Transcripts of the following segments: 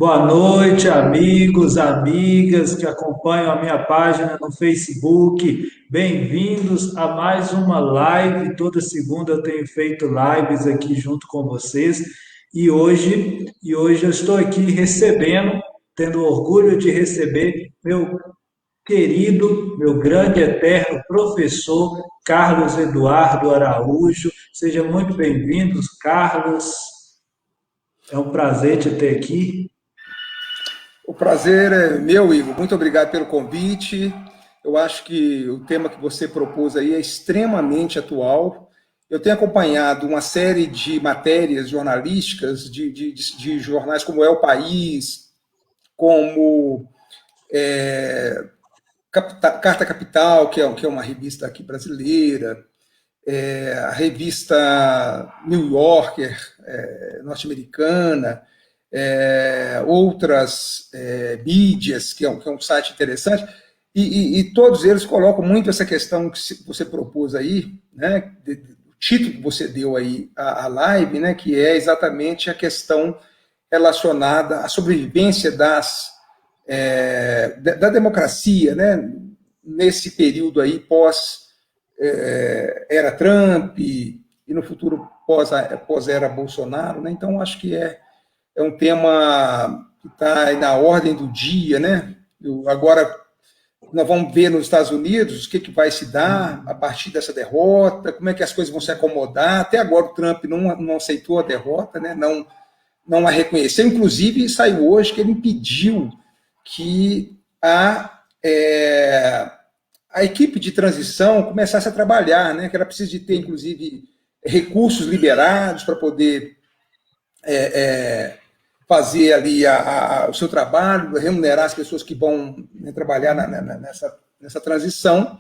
Boa noite, amigos, amigas que acompanham a minha página no Facebook. Bem-vindos a mais uma live. Toda segunda eu tenho feito lives aqui junto com vocês. E hoje eu estou aqui recebendo, tendo orgulho de receber meu querido, meu grande eterno professor Carlos Eduardo Araújo. Seja muito bem-vindo, Carlos. É um prazer te ter aqui. O prazer é meu, Igor. Muito obrigado pelo convite. Eu acho que o tema que você propôs aí é extremamente atual. Eu tenho acompanhado uma série de matérias jornalísticas de jornais como É o País, como Carta Capital, que é uma revista aqui brasileira, a revista New Yorker, norte-americana, outras mídias, que é um site interessante, e todos eles colocam muito essa questão que você propôs aí, né, o título que você deu aí à live, né, que é exatamente a questão relacionada à sobrevivência da democracia, né, nesse período aí pós-era Trump e no futuro pós-era Bolsonaro, né? Então acho que é um tema que está na ordem do dia, né? Agora nós vamos ver nos Estados Unidos o que vai se dar a partir dessa derrota, como é que as coisas vão se acomodar. Até agora o Trump não aceitou a derrota, né? Não a reconheceu. Inclusive saiu hoje que ele impediu que a equipe de transição começasse a trabalhar, né? Que ela precisa de ter, inclusive, recursos liberados para poder fazer ali o seu trabalho, remunerar as pessoas que vão, né, trabalhar nessa transição.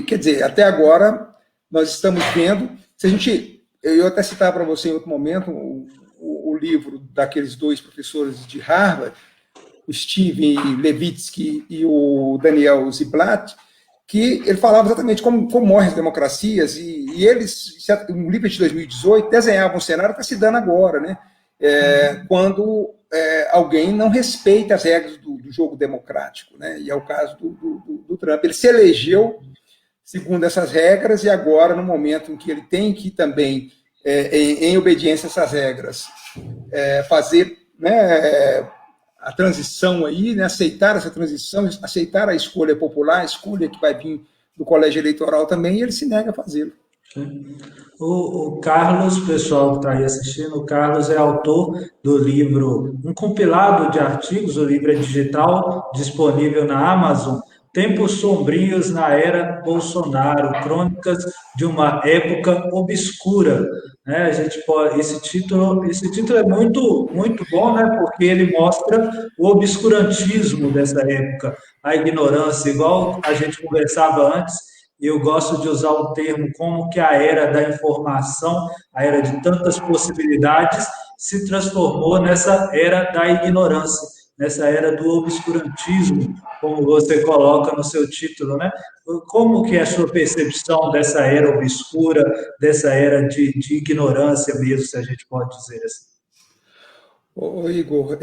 Quer dizer, até agora nós estamos vendo, se a gente, eu até citar para você em outro momento o livro daqueles dois professores de Harvard, o Steven Levitsky e o Daniel Ziblatt, que ele falava exatamente como morrem as democracias, e eles, um livro de 2018, desenhavam um cenário que está se dando agora, né? Quando alguém não respeita as regras do jogo democrático, né? E é o caso do Trump. Ele se elegeu segundo essas regras, e agora, no momento em que ele tem que também, em obediência a essas regras, fazer, né, a transição aí, né, aceitar essa transição, aceitar a escolha popular, a escolha que vai vir do colégio eleitoral também, e ele se nega a fazê-lo. O Carlos, pessoal que está aí assistindo, o Carlos é autor do livro, um compilado de artigos, o livro é digital, disponível na Amazon, Tempos Sombrios na Era Bolsonaro, Crônicas de uma Época Obscura. Né? A gente pode, esse título é muito, muito bom, né? Porque ele mostra o obscurantismo dessa época, a ignorância, igual a gente conversava antes, e eu gosto de usar o termo como que a era da informação, a era de tantas possibilidades, se transformou nessa era da ignorância, nessa era do obscurantismo, como você coloca no seu título, né? Como que é a sua percepção dessa era obscura, dessa era de ignorância mesmo, se a gente pode dizer assim? Igor,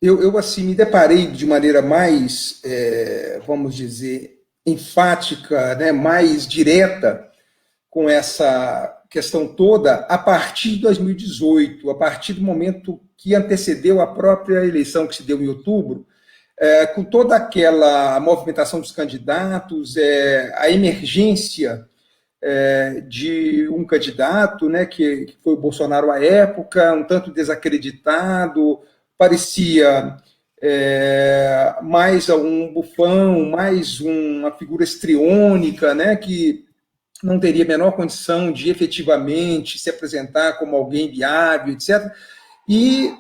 eu assim me deparei de maneira mais, vamos dizer, enfática, né, mais direta com essa questão toda a partir de 2018, a partir do momento que antecedeu a própria eleição que se deu em outubro, com toda aquela movimentação dos candidatos, a emergência de um candidato, né, que foi o Bolsonaro à época, um tanto desacreditado, parecia mais um bufão, mais uma figura estriônica, né, que não teria a menor condição de efetivamente se apresentar como alguém viável, etc. E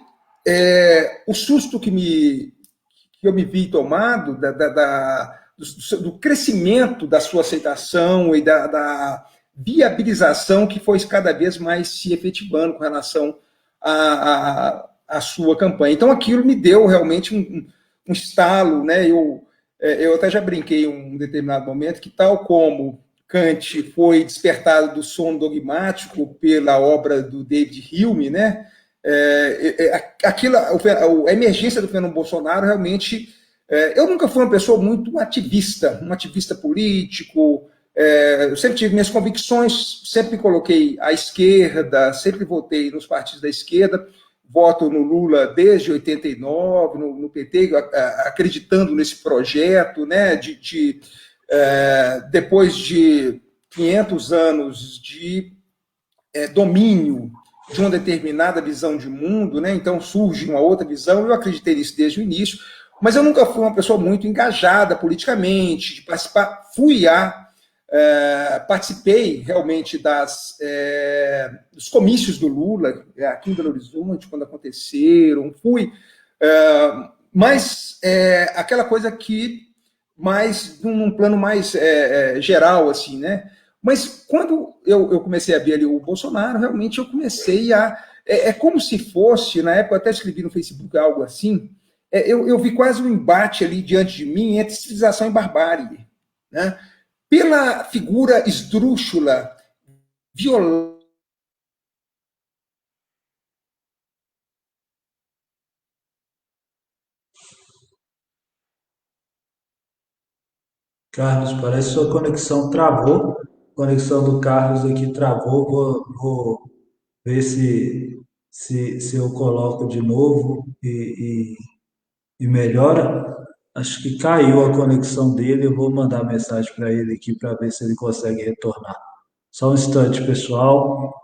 o susto que eu me vi tomado do crescimento da sua aceitação e da viabilização que foi cada vez mais se efetivando com relação à sua campanha. Então, aquilo me deu realmente um estalo, né? Eu até já brinquei em um determinado momento que, tal como Kant foi despertado do sono dogmático pela obra do David Hume, né? A emergência do fenômeno Bolsonaro realmente... eu nunca fui uma pessoa muito ativista, um ativista político. Eu sempre tive minhas convicções, sempre me coloquei à esquerda, sempre votei nos partidos da esquerda, voto no Lula desde 89, no PT, acreditando nesse projeto, né, depois de 500 anos de domínio de uma determinada visão de mundo, né, então surge uma outra visão, eu acreditei nisso desde o início, mas eu nunca fui uma pessoa muito engajada politicamente, de participar, participei realmente dos comícios do Lula, aqui em Belo Horizonte, quando aconteceram, mas aquela coisa que, mais num plano mais geral, assim, né? Mas quando eu comecei a ver ali o Bolsonaro, realmente eu comecei a... É como se fosse, na época eu até escrevi no Facebook algo assim, eu vi quase um embate ali diante de mim entre civilização e barbárie, né? Pela figura esdrúxula, violenta. Carlos, parece que sua conexão travou. A conexão do Carlos aqui travou. Vou ver se eu coloco de novo e melhora. Acho que caiu a conexão dele. Eu vou mandar mensagem para ele aqui para ver se ele consegue retornar. Só um instante, pessoal.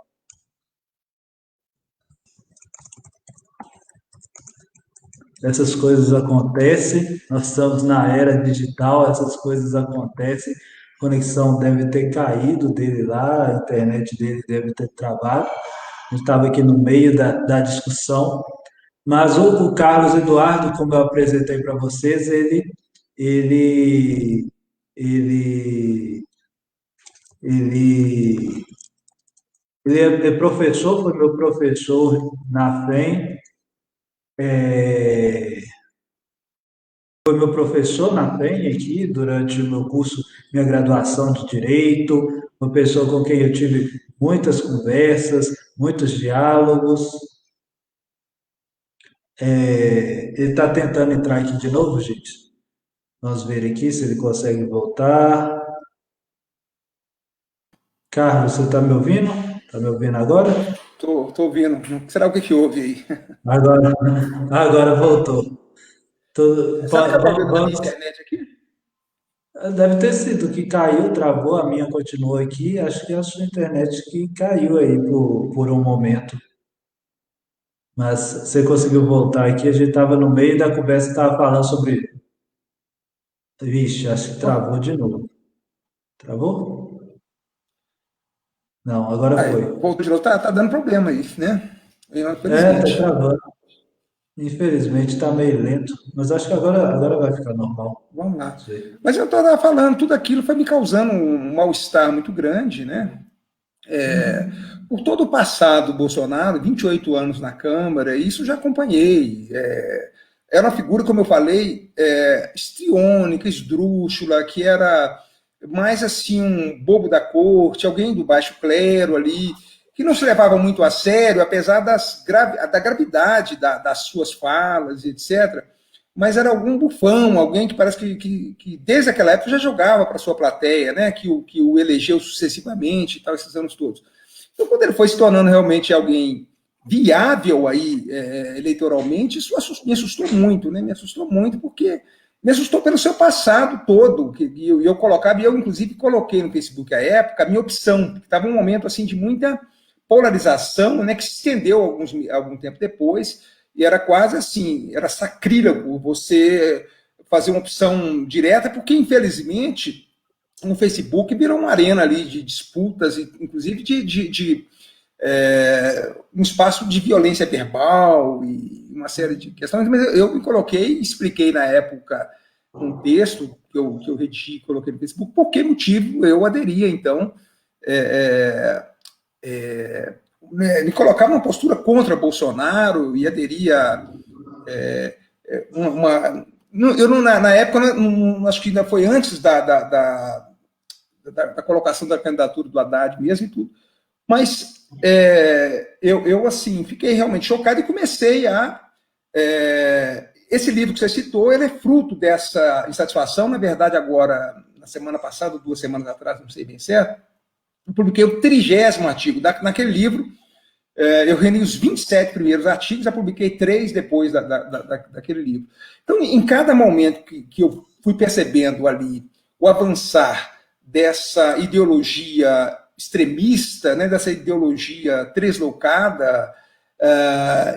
Essas coisas acontecem, nós estamos na era digital, essas coisas acontecem. A conexão deve ter caído dele lá, a internet dele deve ter travado. A gente estava aqui no meio da discussão, mas o Carlos Eduardo, como eu apresentei para vocês, ele, ele, ele, ele é professor, foi meu professor na FEM, foi meu professor na PEN aqui, durante o meu curso, minha graduação de Direito, uma pessoa com quem eu tive muitas conversas, muitos diálogos. Ele está tentando entrar aqui de novo, gente. Vamos ver aqui se ele consegue voltar. Carlos, você está me ouvindo? Está me ouvindo agora? Tô ouvindo. Será o que houve aí? Agora, agora voltou. Sabe o que é o problema da minha internet aqui? Deve ter sido que caiu, travou, a minha continuou aqui. Acho que é a sua internet que caiu aí por um momento. Mas você conseguiu voltar aqui, a gente estava no meio da conversa, estava falando sobre. Vixe, acho que travou de novo. Travou? Não, agora Aí, foi. voltou de novo. Tá dando problema aí, né? Tá Infelizmente. travando. Infelizmente está meio lento, mas acho que agora vai ficar normal. Vamos Não lá. sei. Mas eu estava falando, tudo aquilo foi me causando um mal-estar muito grande, né? Por todo o passado do Bolsonaro, 28 anos na Câmara, isso já acompanhei. Era uma figura, como eu falei, histriônica, esdrúxula, que era mais assim um bobo da corte, alguém do baixo clero ali, que não se levava muito a sério, apesar da gravidade das suas falas, etc. Mas era algum bufão, alguém que parece que desde aquela época já jogava para sua plateia, né? Que o elegeu sucessivamente e tal, esses anos todos. Então, quando ele foi se tornando realmente alguém viável aí eleitoralmente, isso me assustou muito, né? Me assustou muito porque me assustou pelo seu passado todo, que eu colocava, e eu inclusive coloquei no Facebook à época a minha opção, que estava um momento assim de muita polarização, né? Que se estendeu algum tempo depois, e era quase assim, era sacrílego você fazer uma opção direta, porque infelizmente no Facebook virou uma arena ali de disputas, inclusive de um espaço de violência verbal e uma série de questões, mas eu me coloquei, expliquei na época um texto que eu redigi e coloquei no Facebook, por que motivo eu aderia, então, me colocar numa postura contra Bolsonaro e aderia eu na época, acho que ainda foi antes da colocação da candidatura do Haddad mesmo e tudo, mas eu assim, fiquei realmente chocado e comecei a... esse livro que você citou, ele é fruto dessa insatisfação. Na verdade, agora, na semana passada, 2 semanas atrás, não sei bem certo, eu publiquei o 30º artigo. Naquele livro, eu reuni os 27 primeiros artigos, já publiquei 3 depois daquele livro. Então, em cada momento que eu fui percebendo ali o avançar dessa ideologia extremista, né, dessa ideologia translocada,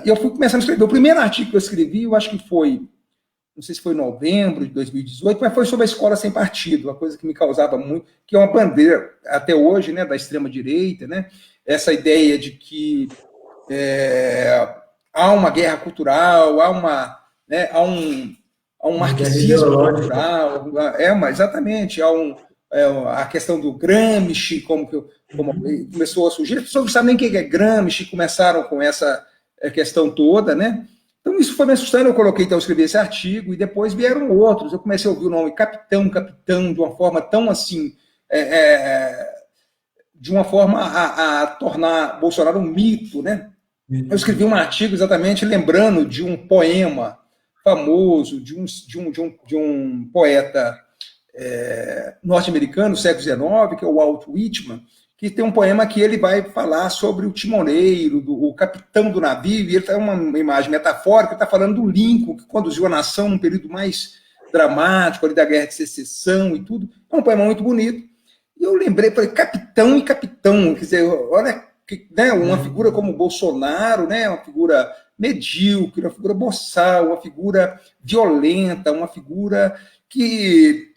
eu fui começando a escrever. O primeiro artigo que eu escrevi, eu acho que foi, não sei se foi em novembro de 2018, mas foi sobre a escola sem partido, uma coisa que me causava muito, que é uma bandeira até hoje, né, da extrema-direita, né, essa ideia de que há uma guerra cultural, há um Uma guerra marxismo ideológica. cultural, exatamente, a questão do Gramsci, como começou a surgir. As pessoas não sabem nem quem é Gramsci, começaram com essa questão toda, né? Então, isso foi me assustando. Eu escrevi esse artigo, e depois vieram outros. Eu comecei a ouvir o nome Capitão, de uma forma tão assim, de uma forma a tornar Bolsonaro um mito, né? Eu escrevi um artigo exatamente lembrando de um poema famoso de um poeta norte-americano, do século XIX, que é o Walt Whitman, que tem um poema que ele vai falar sobre o timoneiro, o capitão do navio, e ele tem uma imagem metafórica, ele está falando do Lincoln, que conduziu a nação num período mais dramático, ali da Guerra de Secessão e tudo. É um poema muito bonito. E eu lembrei, falei, capitão e capitão, quer dizer, olha, né, uma figura como o Bolsonaro, né, uma figura medíocre, uma figura boçal, uma figura violenta, uma figura que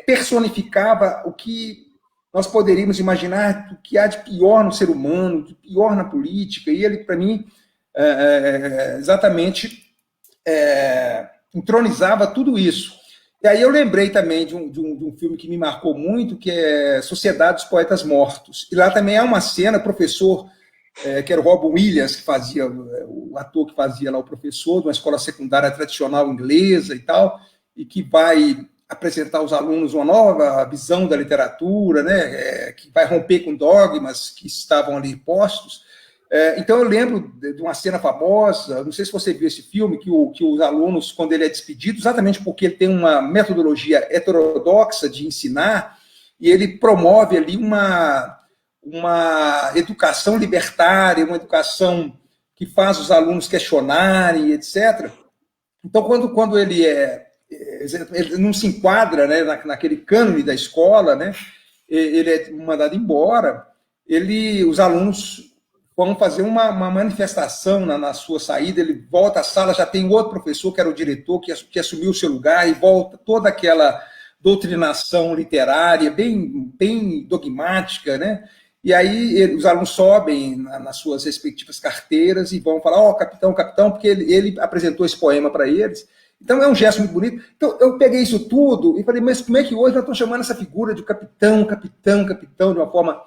personificava o que nós poderíamos imaginar do que há de pior no ser humano, de pior na política, e ele, para mim, exatamente entronizava tudo isso. E aí eu lembrei também de um filme que me marcou muito, que é Sociedade dos Poetas Mortos. E lá também há uma cena, o professor, que era o Robin Williams, que fazia, o ator que fazia lá o professor de uma escola secundária tradicional inglesa e tal, e que vai apresentar aos alunos uma nova visão da literatura, né, que vai romper com dogmas que estavam ali postos. Então, eu lembro de uma cena famosa, não sei se você viu esse filme, que os alunos, quando ele é despedido, exatamente porque ele tem uma metodologia heterodoxa de ensinar, e ele promove ali uma educação libertária, uma educação que faz os alunos questionarem, etc. Então, quando ele não se enquadra, né, naquele cânone da escola, né, ele é mandado embora, os alunos vão fazer uma manifestação na sua saída, ele volta à sala, já tem outro professor, que era o diretor, que assumiu o seu lugar, e volta toda aquela doutrinação literária, bem dogmática, né? E aí os alunos sobem nas suas respectivas carteiras e vão falar, capitão, capitão, porque ele apresentou esse poema para eles. Então é um gesto muito bonito. Então eu peguei isso tudo e falei, mas como é que hoje nós estamos chamando essa figura de capitão, capitão, capitão, de uma forma...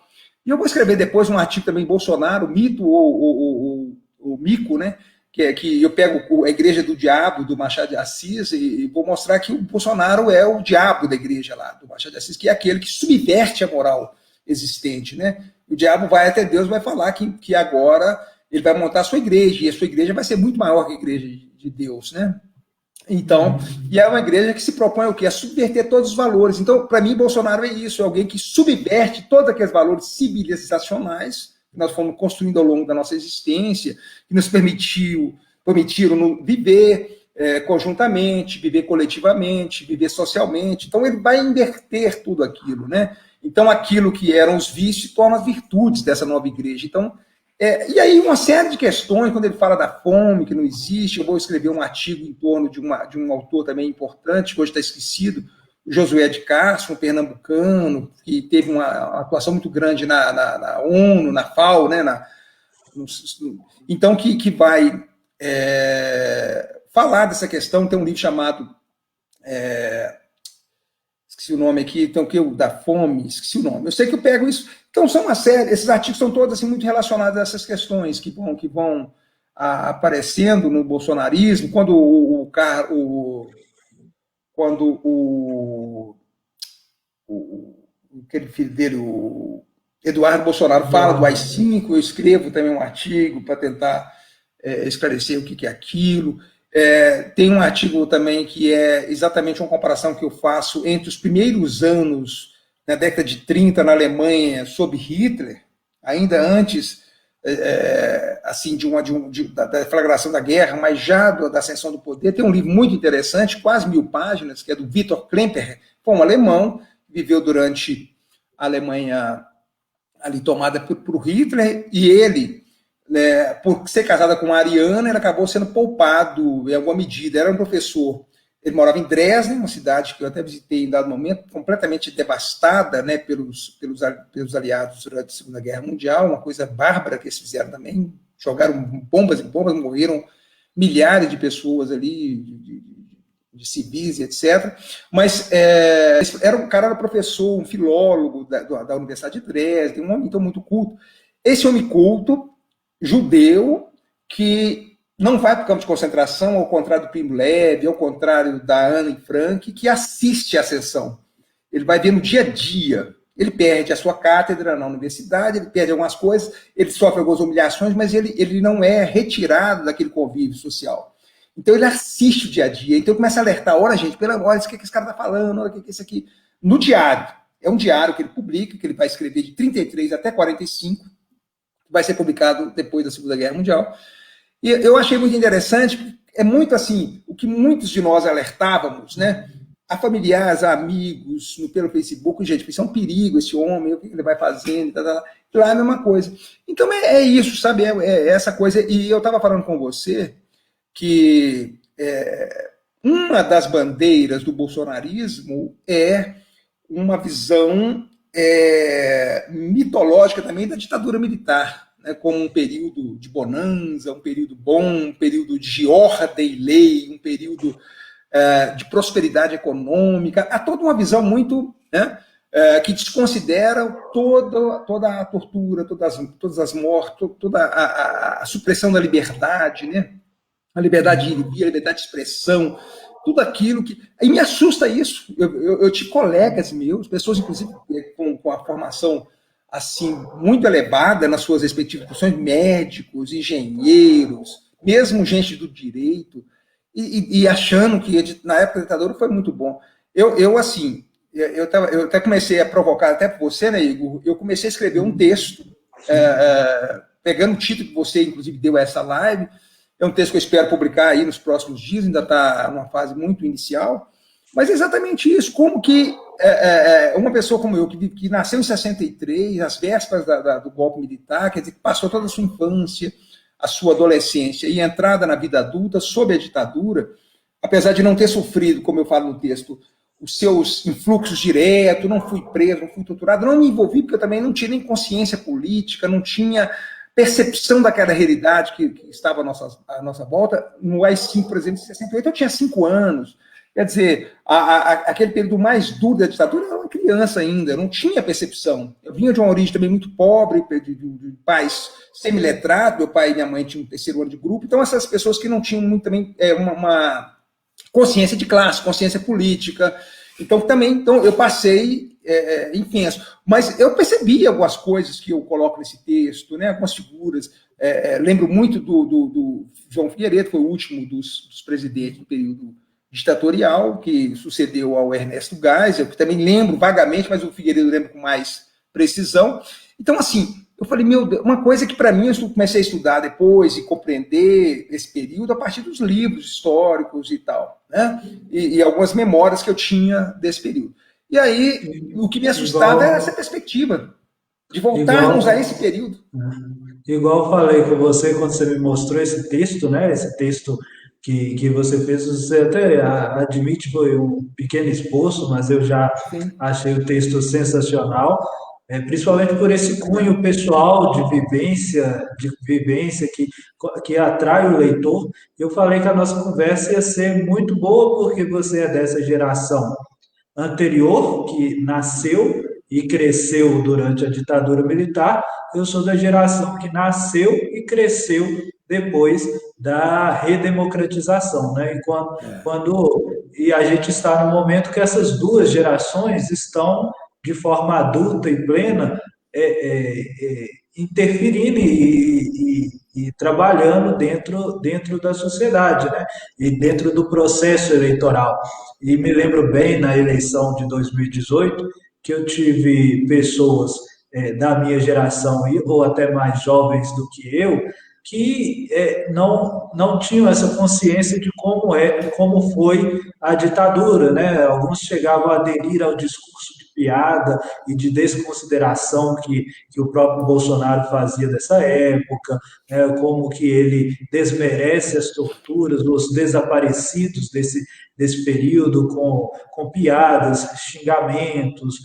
E eu vou escrever depois um artigo também, Bolsonaro, mito ou mico, né? Que eu pego a Igreja do Diabo, do Machado de Assis, e vou mostrar que o Bolsonaro é o diabo da igreja lá, do Machado de Assis, que é aquele que subverte a moral existente, né? O diabo vai até Deus, vai falar que agora ele vai montar a sua igreja, e a sua igreja vai ser muito maior que a igreja de Deus, né? Então, e é uma igreja que se propõe o quê? A subverter todos os valores. Então, para mim, Bolsonaro é isso, é alguém que subverte todos aqueles valores civilizacionais que nós fomos construindo ao longo da nossa existência, que nos permitiram viver conjuntamente, viver coletivamente, viver socialmente. Então, ele vai inverter tudo aquilo, né? Então, aquilo que eram os vícios se torna as virtudes dessa nova igreja. Então, e aí uma série de questões, quando ele fala da fome, que não existe, eu vou escrever um artigo em torno de um autor também importante, que hoje está esquecido, Josué de Castro, um pernambucano, que teve uma atuação muito grande na ONU, na FAO, né, então que vai falar dessa questão. Tem um livro chamado... esqueci o nome aqui, então, que o da fome, esqueci o nome. Eu sei que eu pego isso. Então, são uma série, esses artigos são todos assim, muito relacionados a essas questões que vão aparecendo no bolsonarismo, quando aquele filho dele, Eduardo Bolsonaro fala do Não. AI-5, eu escrevo também um artigo para tentar esclarecer o que é aquilo. Tem um artigo também que é exatamente uma comparação que eu faço entre os primeiros anos, na década de 30, na Alemanha, sob Hitler, ainda antes assim da deflagração da guerra, mas já da ascensão do poder. Tem um livro muito interessante, quase 1000 páginas, que é do Viktor Klemperer, foi um alemão, viveu durante a Alemanha ali tomada por Hitler, e ele, né, por ser casada com uma ariana, ele acabou sendo poupado em alguma medida. Era um professor, ele morava em Dresden, uma cidade que eu até visitei em dado momento, completamente devastada, né, pelos aliados durante a Segunda Guerra Mundial, uma coisa bárbara que eles fizeram também, jogaram bombas e bombas, morreram milhares de pessoas ali, de civis e etc. Mas o cara era professor, um filólogo da Universidade de Dresden, um homem então muito culto. Esse homem culto, judeu, que não vai para o campo de concentração, ao contrário do Primo Levi, ao contrário da Anne Frank, que assiste à sessão. Ele vai ver no dia a dia. Ele perde a sua cátedra na universidade, ele perde algumas coisas, ele sofre algumas humilhações, mas ele não é retirado daquele convívio social. Então ele assiste o dia a dia, então começa a alertar, olha gente, olha isso que esse cara está falando, olha o que é isso aqui. No diário, é um diário que ele publica, que ele vai escrever de 33 até 45, vai ser publicado depois da Segunda Guerra Mundial. E eu achei muito interessante, é muito assim, o que muitos de nós alertávamos, né? A familiares, a amigos, pelo Facebook, gente, isso é um perigo, esse homem, o que ele vai fazendo, lá é a mesma coisa. Então é isso, sabe? É essa coisa. E eu estava falando com você que uma das bandeiras do bolsonarismo é uma visão mitológica também da ditadura militar, né, como um período de bonança, um período bom, um período de ordem e lei, um período de prosperidade econômica. Há toda uma visão muito, né, que desconsidera toda a tortura, todas as mortes, toda a supressão da liberdade, né? A liberdade de ir e vir, a liberdade de expressão, tudo aquilo que... E me assusta isso. Eu tive colegas meus, pessoas, inclusive, com a formação assim, muito elevada nas suas respectivas profissões, médicos, engenheiros, mesmo gente do direito, e achando que na época da ditadura foi muito bom. Eu até comecei a provocar, até por você, né, Igor? Eu comecei a escrever um texto, pegando o título que você, inclusive, deu a essa live. É um texto que eu espero publicar aí nos próximos dias, ainda está numa fase muito inicial, mas é exatamente isso, como que uma pessoa como eu, que nasceu em 63, às vésperas do golpe militar, quer dizer, que passou toda a sua infância, a sua adolescência e entrada na vida adulta sob a ditadura, apesar de não ter sofrido, como eu falo no texto, os seus influxos diretos, não fui preso, não fui torturado, não me envolvi, porque eu também não tinha nem consciência política, não tinha percepção daquela realidade que estava à nossa volta. No AI-5, por exemplo, em 68, eu tinha 5 anos. Quer dizer, aquele período mais duro da ditadura, eu era uma criança ainda, eu não tinha percepção. Eu vinha de uma origem também muito pobre, de pais semiletrados, meu pai e minha mãe tinham um 3º ano de grupo, então essas pessoas que não tinham muito também uma consciência de classe, consciência política. Então, eu passei intenso. Mas eu percebi algumas coisas que eu coloco nesse texto, né? Algumas figuras. Lembro muito do João Figueiredo, foi o último dos presidentes do período ditatorial, que sucedeu ao Ernesto Geisel, que também lembro vagamente, mas o Figueiredo lembro com mais precisão. Então, assim, eu falei, meu Deus, uma coisa que para mim eu comecei a estudar depois e compreender esse período a partir dos livros históricos e tal, né? E algumas memórias que eu tinha desse período. E aí, o que me assustava era essa perspectiva de voltarmos a esse período. Igual eu falei com você quando você me mostrou esse texto, né? Esse texto que você fez, você até admite que foi um pequeno esforço, mas eu já Sim. achei o texto sensacional, principalmente por esse cunho pessoal de vivência que atrai o leitor. Eu falei que a nossa conversa ia ser muito boa porque você é dessa geração anterior, que nasceu e cresceu durante a ditadura militar. Eu sou da geração que nasceu e cresceu depois da redemocratização, né? E a gente está no momento que essas duas gerações estão de forma adulta e plena interferindo e trabalhando dentro da sociedade, né? E dentro do processo eleitoral. E me lembro bem, na eleição de 2018, que eu tive pessoas da minha geração ou até mais jovens do que eu, que não tinham essa consciência de como foi a ditadura, né? Alguns chegavam a aderir ao discurso de piada e de desconsideração que o próprio Bolsonaro fazia dessa época, né? Como que ele desmerece as torturas, os desaparecidos desse período com piadas, xingamentos,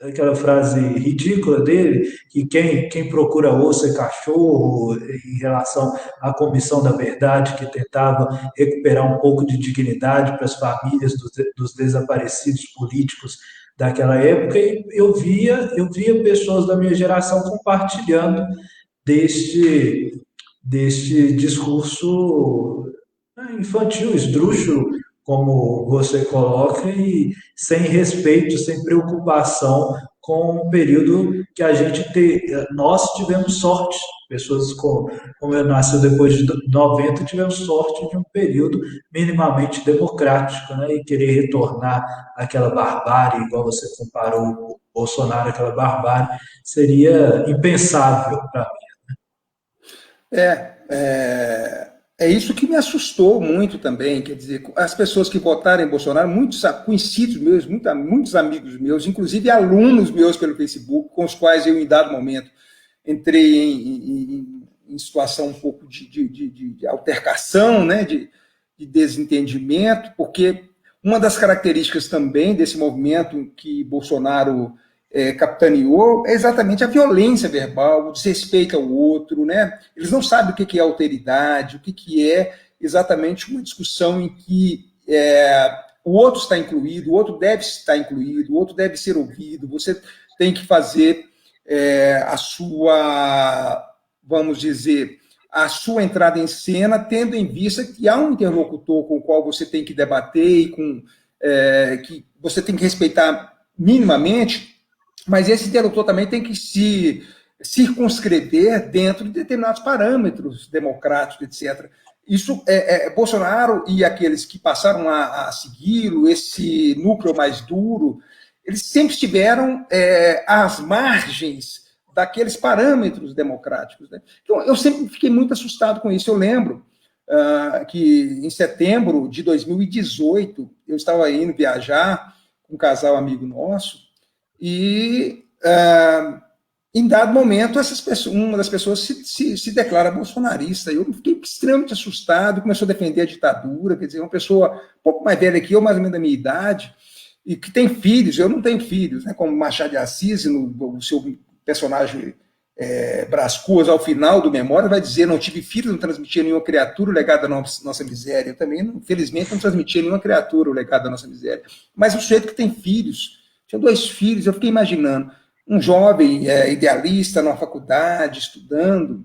aquela frase ridícula dele, que quem procura osso é cachorro, em relação à Comissão da Verdade, que tentava recuperar um pouco de dignidade para as famílias dos desaparecidos políticos daquela época, e eu via pessoas da minha geração compartilhando deste discurso infantil, esdrúxulo, como você coloca, e sem respeito, sem preocupação com um período que nós tivemos sorte, pessoas como eu nasci depois de 90, tivemos sorte de um período minimamente democrático, né? E querer retornar àquela barbárie, igual você comparou o Bolsonaro, àquela barbárie, seria impensável para É isso que me assustou muito também, quer dizer, as pessoas que votaram em Bolsonaro, muitos conhecidos meus, muitos amigos meus, inclusive alunos meus pelo Facebook, com os quais eu, em dado momento, entrei em situação um pouco de altercação, né, de desentendimento, porque uma das características também desse movimento que Bolsonaro capitaneou é exatamente a violência verbal, o desrespeito ao outro, né? Eles não sabem o que é alteridade, o que é exatamente uma discussão em que o outro está incluído, o outro deve estar incluído, o outro deve ser ouvido, você tem que fazer a sua, vamos dizer, a sua entrada em cena, tendo em vista que há um interlocutor com o qual você tem que debater e que você tem que respeitar minimamente, mas esse interlocutor também tem que se circunscrever dentro de determinados parâmetros democráticos, etc. Isso Bolsonaro e aqueles que passaram a segui-lo, esse núcleo mais duro, eles sempre estiveram às margens daqueles parâmetros democráticos, né? Então, eu sempre fiquei muito assustado com isso. Eu lembro que em setembro de 2018, eu estava indo viajar com um casal amigo nosso, e, em dado momento, uma das pessoas se declara bolsonarista. Eu fiquei extremamente assustado, começou a defender a ditadura, quer dizer, uma pessoa um pouco mais velha que eu, mais ou menos da minha idade, e que tem filhos. Eu não tenho filhos, né, como Machado de Assis, no seu personagem Brás Cubas, ao final do Memória, vai dizer: não tive filhos, não transmitia nenhuma criatura o legado da nossa miséria. Eu também, infelizmente, não transmitia nenhuma criatura o legado da nossa miséria. Mas o sujeito que tem filhos, tinha 2 filhos, eu fiquei imaginando, um jovem idealista na faculdade, estudando,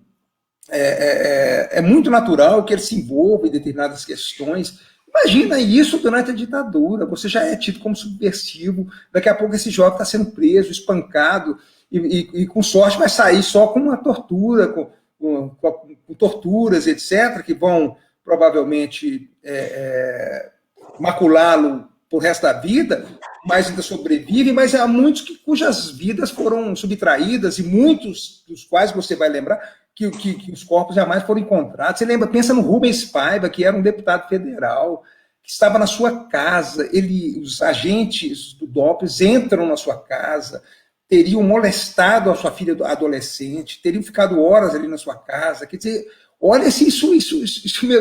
é muito natural que ele se envolva em determinadas questões. Imagina isso durante a ditadura, você já é tido como subversivo, daqui a pouco esse jovem está sendo preso, espancado, e com sorte vai sair só com uma tortura, com torturas, etc., que vão provavelmente maculá-lo por resto da vida, mas ainda sobrevive. Mas há muitos cujas vidas foram subtraídas, e muitos dos quais você vai lembrar que os corpos jamais foram encontrados. Você lembra, pensa no Rubens Paiva, que era um deputado federal, que estava na sua casa, os agentes do DOPS entram na sua casa, teriam molestado a sua filha adolescente, teriam ficado horas ali na sua casa. Quer dizer, olha, isso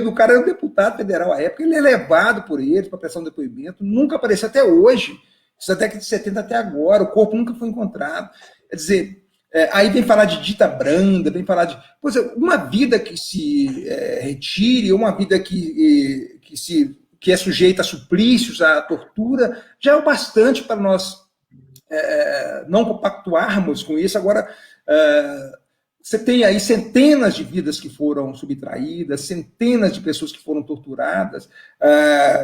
o cara era um deputado federal à época, ele é levado por eles para prestar um depoimento, nunca apareceu até hoje, isso da década de 70 até agora, o corpo nunca foi encontrado. Quer dizer, aí vem falar de dita branda, vem falar de... Pois é, uma vida que se retire, uma vida que é sujeita a suplícios, a tortura, já é o bastante para nós não compactuarmos com isso. Agora, você tem aí centenas de vidas que foram subtraídas, centenas de pessoas que foram torturadas.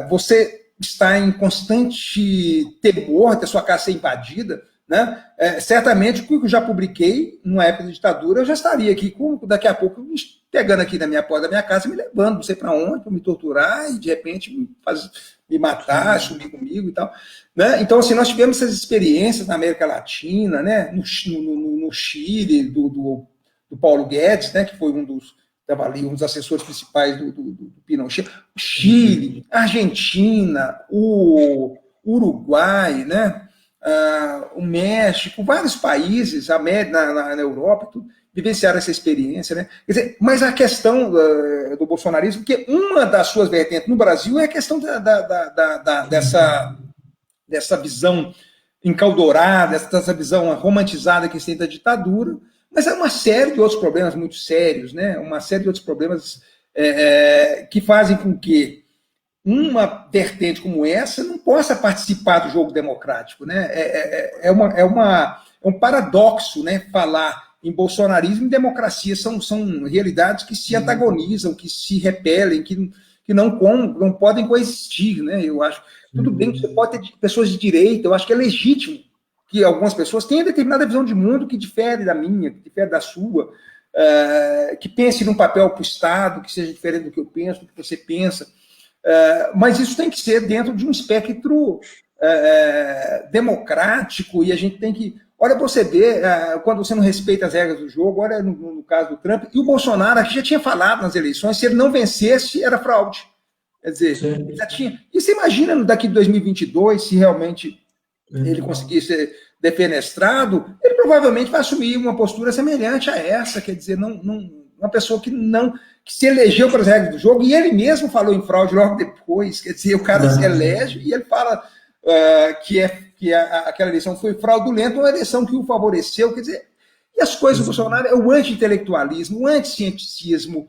Você está em constante temor de a sua casa ser invadida, né? Certamente, o que eu já publiquei, numa época de ditadura, eu já estaria aqui, daqui a pouco, pegando aqui na minha porta da minha casa, me levando, não sei para onde, para me torturar e, de repente, me matar, sumir comigo e tal. Né? Então, assim, nós tivemos essas experiências na América Latina, né? no Chile, do Paulo Guedes, né? Que foi um dos assessores principais do Pinochet, o Chile, a Argentina, o Uruguai, né? O México, vários países, na Europa, tudo, vivenciaram essa experiência. Né? Quer dizer, mas a questão do bolsonarismo, que uma das suas vertentes no Brasil é a questão dessa visão encaldorada, dessa visão romantizada que se tem da ditadura, mas há uma série de outros problemas muito sérios, né? Uma série de outros problemas que fazem com que uma vertente como essa não possa participar do jogo democrático. Né? É um paradoxo, né? Falar em bolsonarismo e democracia. São realidades que se antagonizam, que se repelem, que não podem coexistir. Né? Eu acho. Tudo bem que você pode ter pessoas de direita, eu acho que é legítimo que algumas pessoas tenham determinada visão de mundo que difere da minha, que difere da sua, que pense num papel para o Estado, que seja diferente do que eu penso, do que você pensa. Mas isso tem que ser dentro de um espectro democrático, e a gente tem que... Olha, você vê, quando você não respeita as regras do jogo, olha no caso do Trump, e o Bolsonaro aqui já tinha falado nas eleições, se ele não vencesse, era fraude. Quer dizer, ele já tinha... E você imagina daqui de 2022, se realmente ele conseguir ser defenestrado, ele provavelmente vai assumir uma postura semelhante a essa, quer dizer, uma pessoa que se elegeu para as regras do jogo, e ele mesmo falou em fraude logo depois, quer dizer, o cara se elege e ele fala que aquela eleição foi fraudulenta, uma eleição que o favoreceu, quer dizer, e as coisas do Bolsonaro é o anti-intelectualismo, o anti-cienticismo,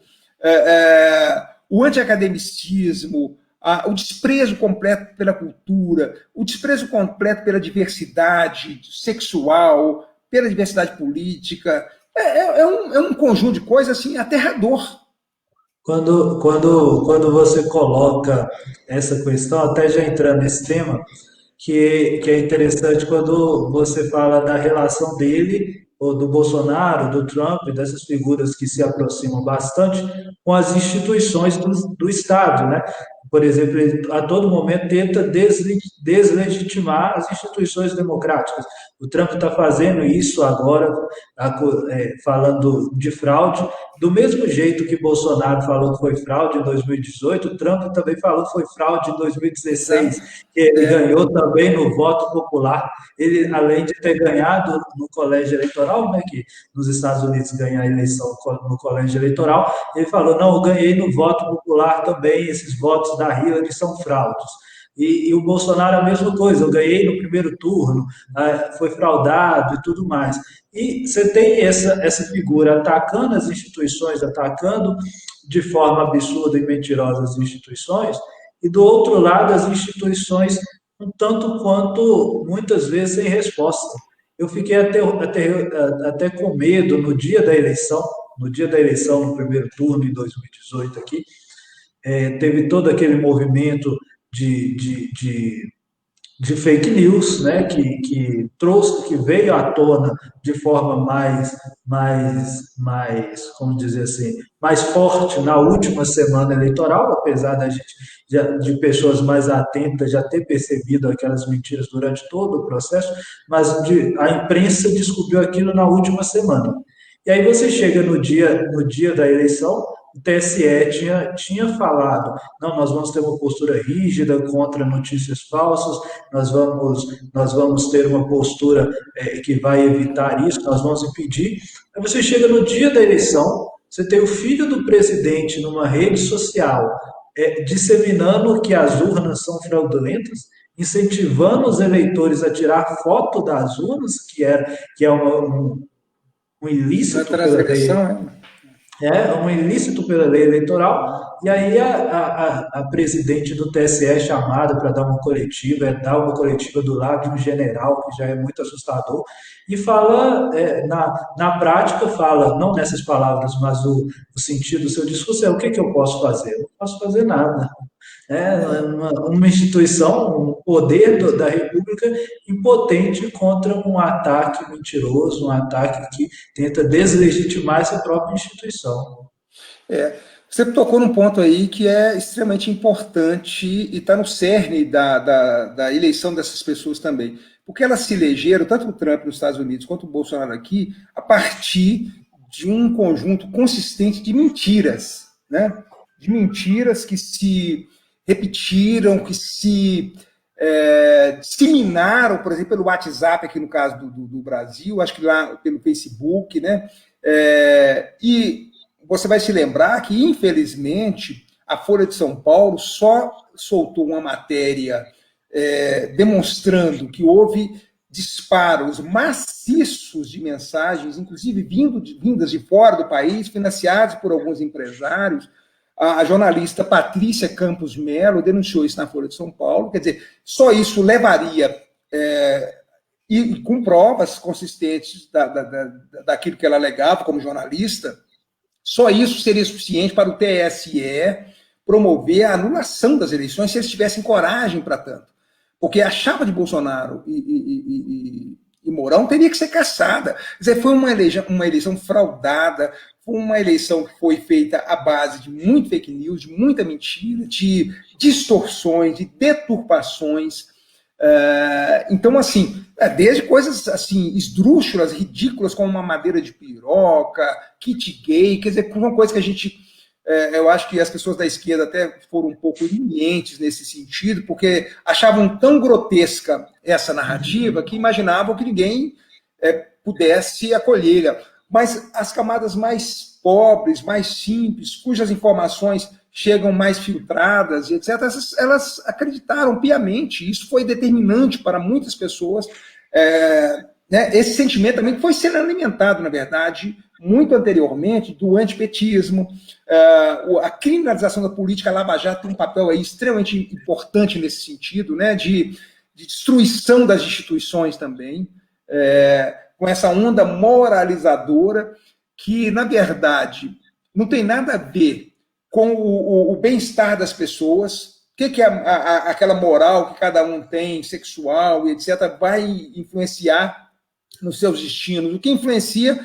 o anti-academicismo, o desprezo completo pela cultura, o desprezo completo pela diversidade sexual, pela diversidade política. É um conjunto de coisas assim, aterrador. Quando você coloca essa questão, até já entrando nesse tema, que é interessante quando você fala da relação dele, ou do Bolsonaro, do Trump, dessas figuras que se aproximam bastante com as instituições do Estado, né? Por exemplo, ele a todo momento tenta deslegitimar as instituições democráticas. O Trump está fazendo isso agora, falando de fraude, do mesmo jeito que Bolsonaro falou que foi fraude em 2018, o Trump também falou que foi fraude em 2016, que ele ganhou também no voto popular. Ele, além de ter ganhado no colégio eleitoral, né, que nos Estados Unidos ganha a eleição no colégio eleitoral, ele falou, não, eu ganhei no voto popular também, esses votos da Hillary são fraudes. E o Bolsonaro a mesma coisa, eu ganhei no primeiro turno, foi fraudado e tudo mais. E você tem essa figura atacando as instituições, atacando de forma absurda e mentirosa as instituições, e do outro lado as instituições um tanto quanto, muitas vezes, sem resposta. Eu fiquei até com medo no dia da eleição, no primeiro turno, em 2018 aqui, teve todo aquele movimento de fake news, né, que trouxe, que veio à tona de forma como dizer assim, mais forte na última semana eleitoral, apesar de pessoas mais atentas já ter percebido aquelas mentiras durante todo o processo, mas a imprensa descobriu aquilo na última semana. E aí você chega no dia da eleição, o TSE tinha falado, não, nós vamos ter uma postura rígida contra notícias falsas, nós vamos ter uma postura que vai evitar isso, nós vamos impedir. Aí você chega no dia da eleição, você tem o filho do presidente numa rede social disseminando que as urnas são fraudulentas, incentivando os eleitores a tirar foto das urnas, que é um ilícito pela lei. Um ilícito pela lei eleitoral, e aí a presidente do TSE é chamada para dar uma coletiva do lado de um general, que já é muito assustador, e fala, na prática, fala, não nessas palavras, mas o sentido do seu discurso é o que eu posso fazer? Eu não posso fazer nada. É uma instituição, um poder da República impotente contra um ataque mentiroso, um ataque que tenta deslegitimar essa própria instituição. É, você tocou num ponto aí que é extremamente importante e está no cerne da eleição dessas pessoas também. Porque elas se elegeram, tanto o Trump nos Estados Unidos quanto o Bolsonaro aqui, a partir de um conjunto consistente de mentiras, né? De mentiras que se repetiram, que se disseminaram, por exemplo, pelo WhatsApp, aqui no caso do Brasil, acho que lá pelo Facebook, né? E você vai se lembrar que, infelizmente, a Folha de São Paulo só soltou uma matéria demonstrando que houve disparos maciços de mensagens, inclusive vindas de fora do país, financiados por alguns empresários. A jornalista Patrícia Campos Melo denunciou isso na Folha de São Paulo. Quer dizer, só isso levaria, e com provas consistentes daquilo que ela alegava como jornalista, só isso seria suficiente para o TSE promover a anulação das eleições se eles tivessem coragem para tanto. Porque a chapa de Bolsonaro e Mourão teria que ser caçada. Quer dizer, foi uma eleição fraudada, foi uma eleição que foi feita à base de muito fake news, de muita mentira, de distorções, de deturpações. Então, assim, desde coisas assim esdrúxulas, ridículas, como uma madeira de piroca, kit gay, quer dizer, uma coisa que a gente, eu acho que as pessoas da esquerda até foram um pouco lenientes nesse sentido, porque achavam tão grotesca essa narrativa que imaginavam que ninguém pudesse acolhê-la. Mas as camadas mais pobres, mais simples, cujas informações chegam mais filtradas, etc., elas acreditaram piamente. Isso foi determinante para muitas pessoas. Né? Esse sentimento também foi sendo alimentado, na verdade, muito anteriormente, do antipetismo. A criminalização da política, a Lava Jato tem um papel aí extremamente importante nesse sentido, né? de destruição das instituições também, com essa onda moralizadora que, na verdade, não tem nada a ver com o bem-estar das pessoas. O que é aquela moral que cada um tem, sexual e etc., vai influenciar nos seus destinos? O que influencia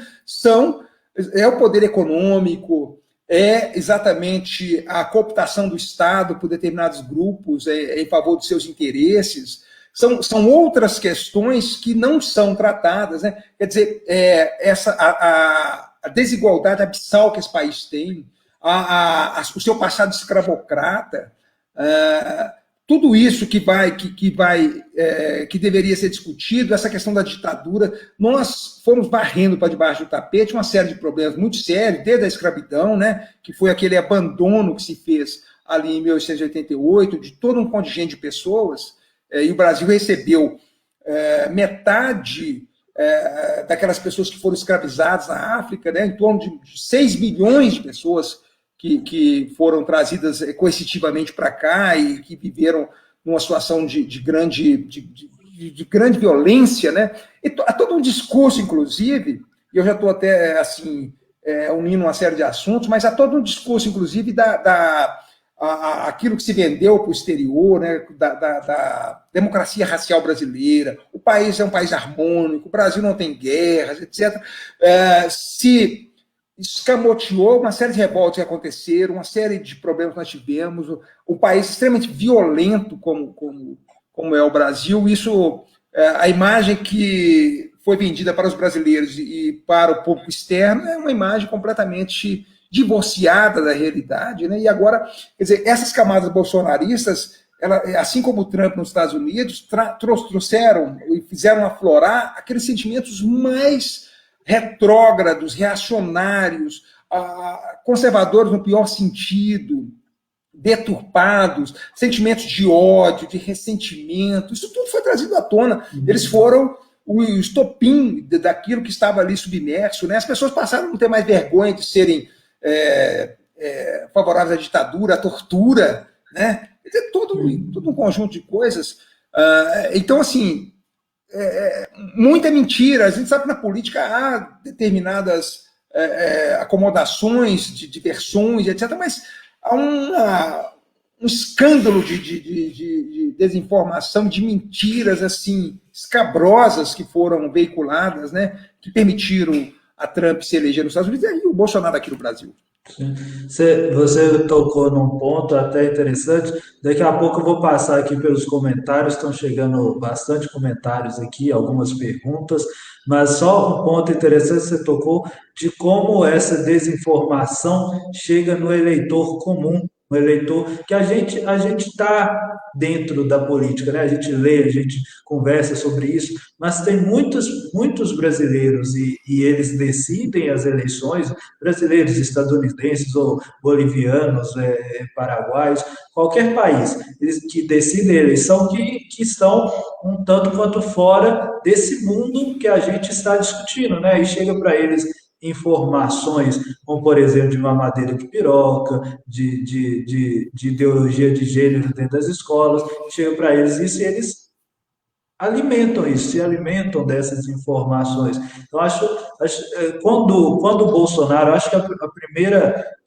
é o poder econômico, é exatamente a cooptação do Estado por determinados grupos em favor dos seus interesses. São outras questões que não são tratadas, né? Quer dizer, a desigualdade abissal que esse país tem, o seu passado escravocrata, tudo isso que deveria ser discutido, essa questão da ditadura, nós fomos varrendo para debaixo do tapete uma série de problemas muito sérios, desde a escravidão, né, que foi aquele abandono que se fez ali em 1888, de todo um contingente de pessoas, e o Brasil recebeu metade daquelas pessoas que foram escravizadas na África, né, em torno de 6 milhões de pessoas que foram trazidas coercitivamente para cá e que viveram numa situação de grande violência, né? E há todo um discurso, inclusive, e eu já estou até assim unindo uma série de assuntos, mas há todo um discurso, inclusive, aquilo que se vendeu para o exterior, né, da democracia racial brasileira. O país é um país harmônico, o Brasil não tem guerras, etc. Se escamoteou uma série de revoltas que aconteceram, uma série de problemas que nós tivemos, um país extremamente violento como é o Brasil. Isso, a imagem que foi vendida para os brasileiros e para o público externo é uma imagem completamente divorciada da realidade, né? E agora, quer dizer, essas camadas bolsonaristas, assim como o Trump nos Estados Unidos, trouxeram e fizeram aflorar aqueles sentimentos mais retrógrados, reacionários, conservadores no pior sentido, deturpados, sentimentos de ódio, de ressentimento, isso tudo foi trazido à tona. Eles foram o estopim daquilo que estava ali submerso, né? As pessoas passaram a não ter mais vergonha de serem favoráveis à ditadura, à tortura, né? Tudo um conjunto de coisas. Então, assim, muita mentira. A gente sabe que na política há determinadas acomodações de versões, etc., mas há um escândalo de desinformação, de mentiras assim escabrosas que foram veiculadas, né, que permitiram a Trump se eleger nos Estados Unidos e o Bolsonaro aqui no Brasil. Sim. Você tocou num ponto até interessante. Daqui a pouco eu vou passar aqui pelos comentários. Estão chegando bastante comentários aqui, algumas perguntas, mas só um ponto interessante que você tocou de como essa desinformação chega no eleitor comum, no eleitor que a gente está dentro da política, né? A gente lê, a gente conversa sobre isso, mas tem muitos brasileiros e eles decidem as eleições, brasileiros, estadunidenses ou bolivianos, paraguaios, qualquer país, eles que decidem a eleição que estão um tanto quanto fora desse mundo que a gente está discutindo, né? E chega para eles informações, como por exemplo de mamadeira de piroca, de ideologia de gênero dentro das escolas, chega para eles isso e eles alimentam isso, se alimentam dessas informações. Eu quando o Bolsonaro, acho que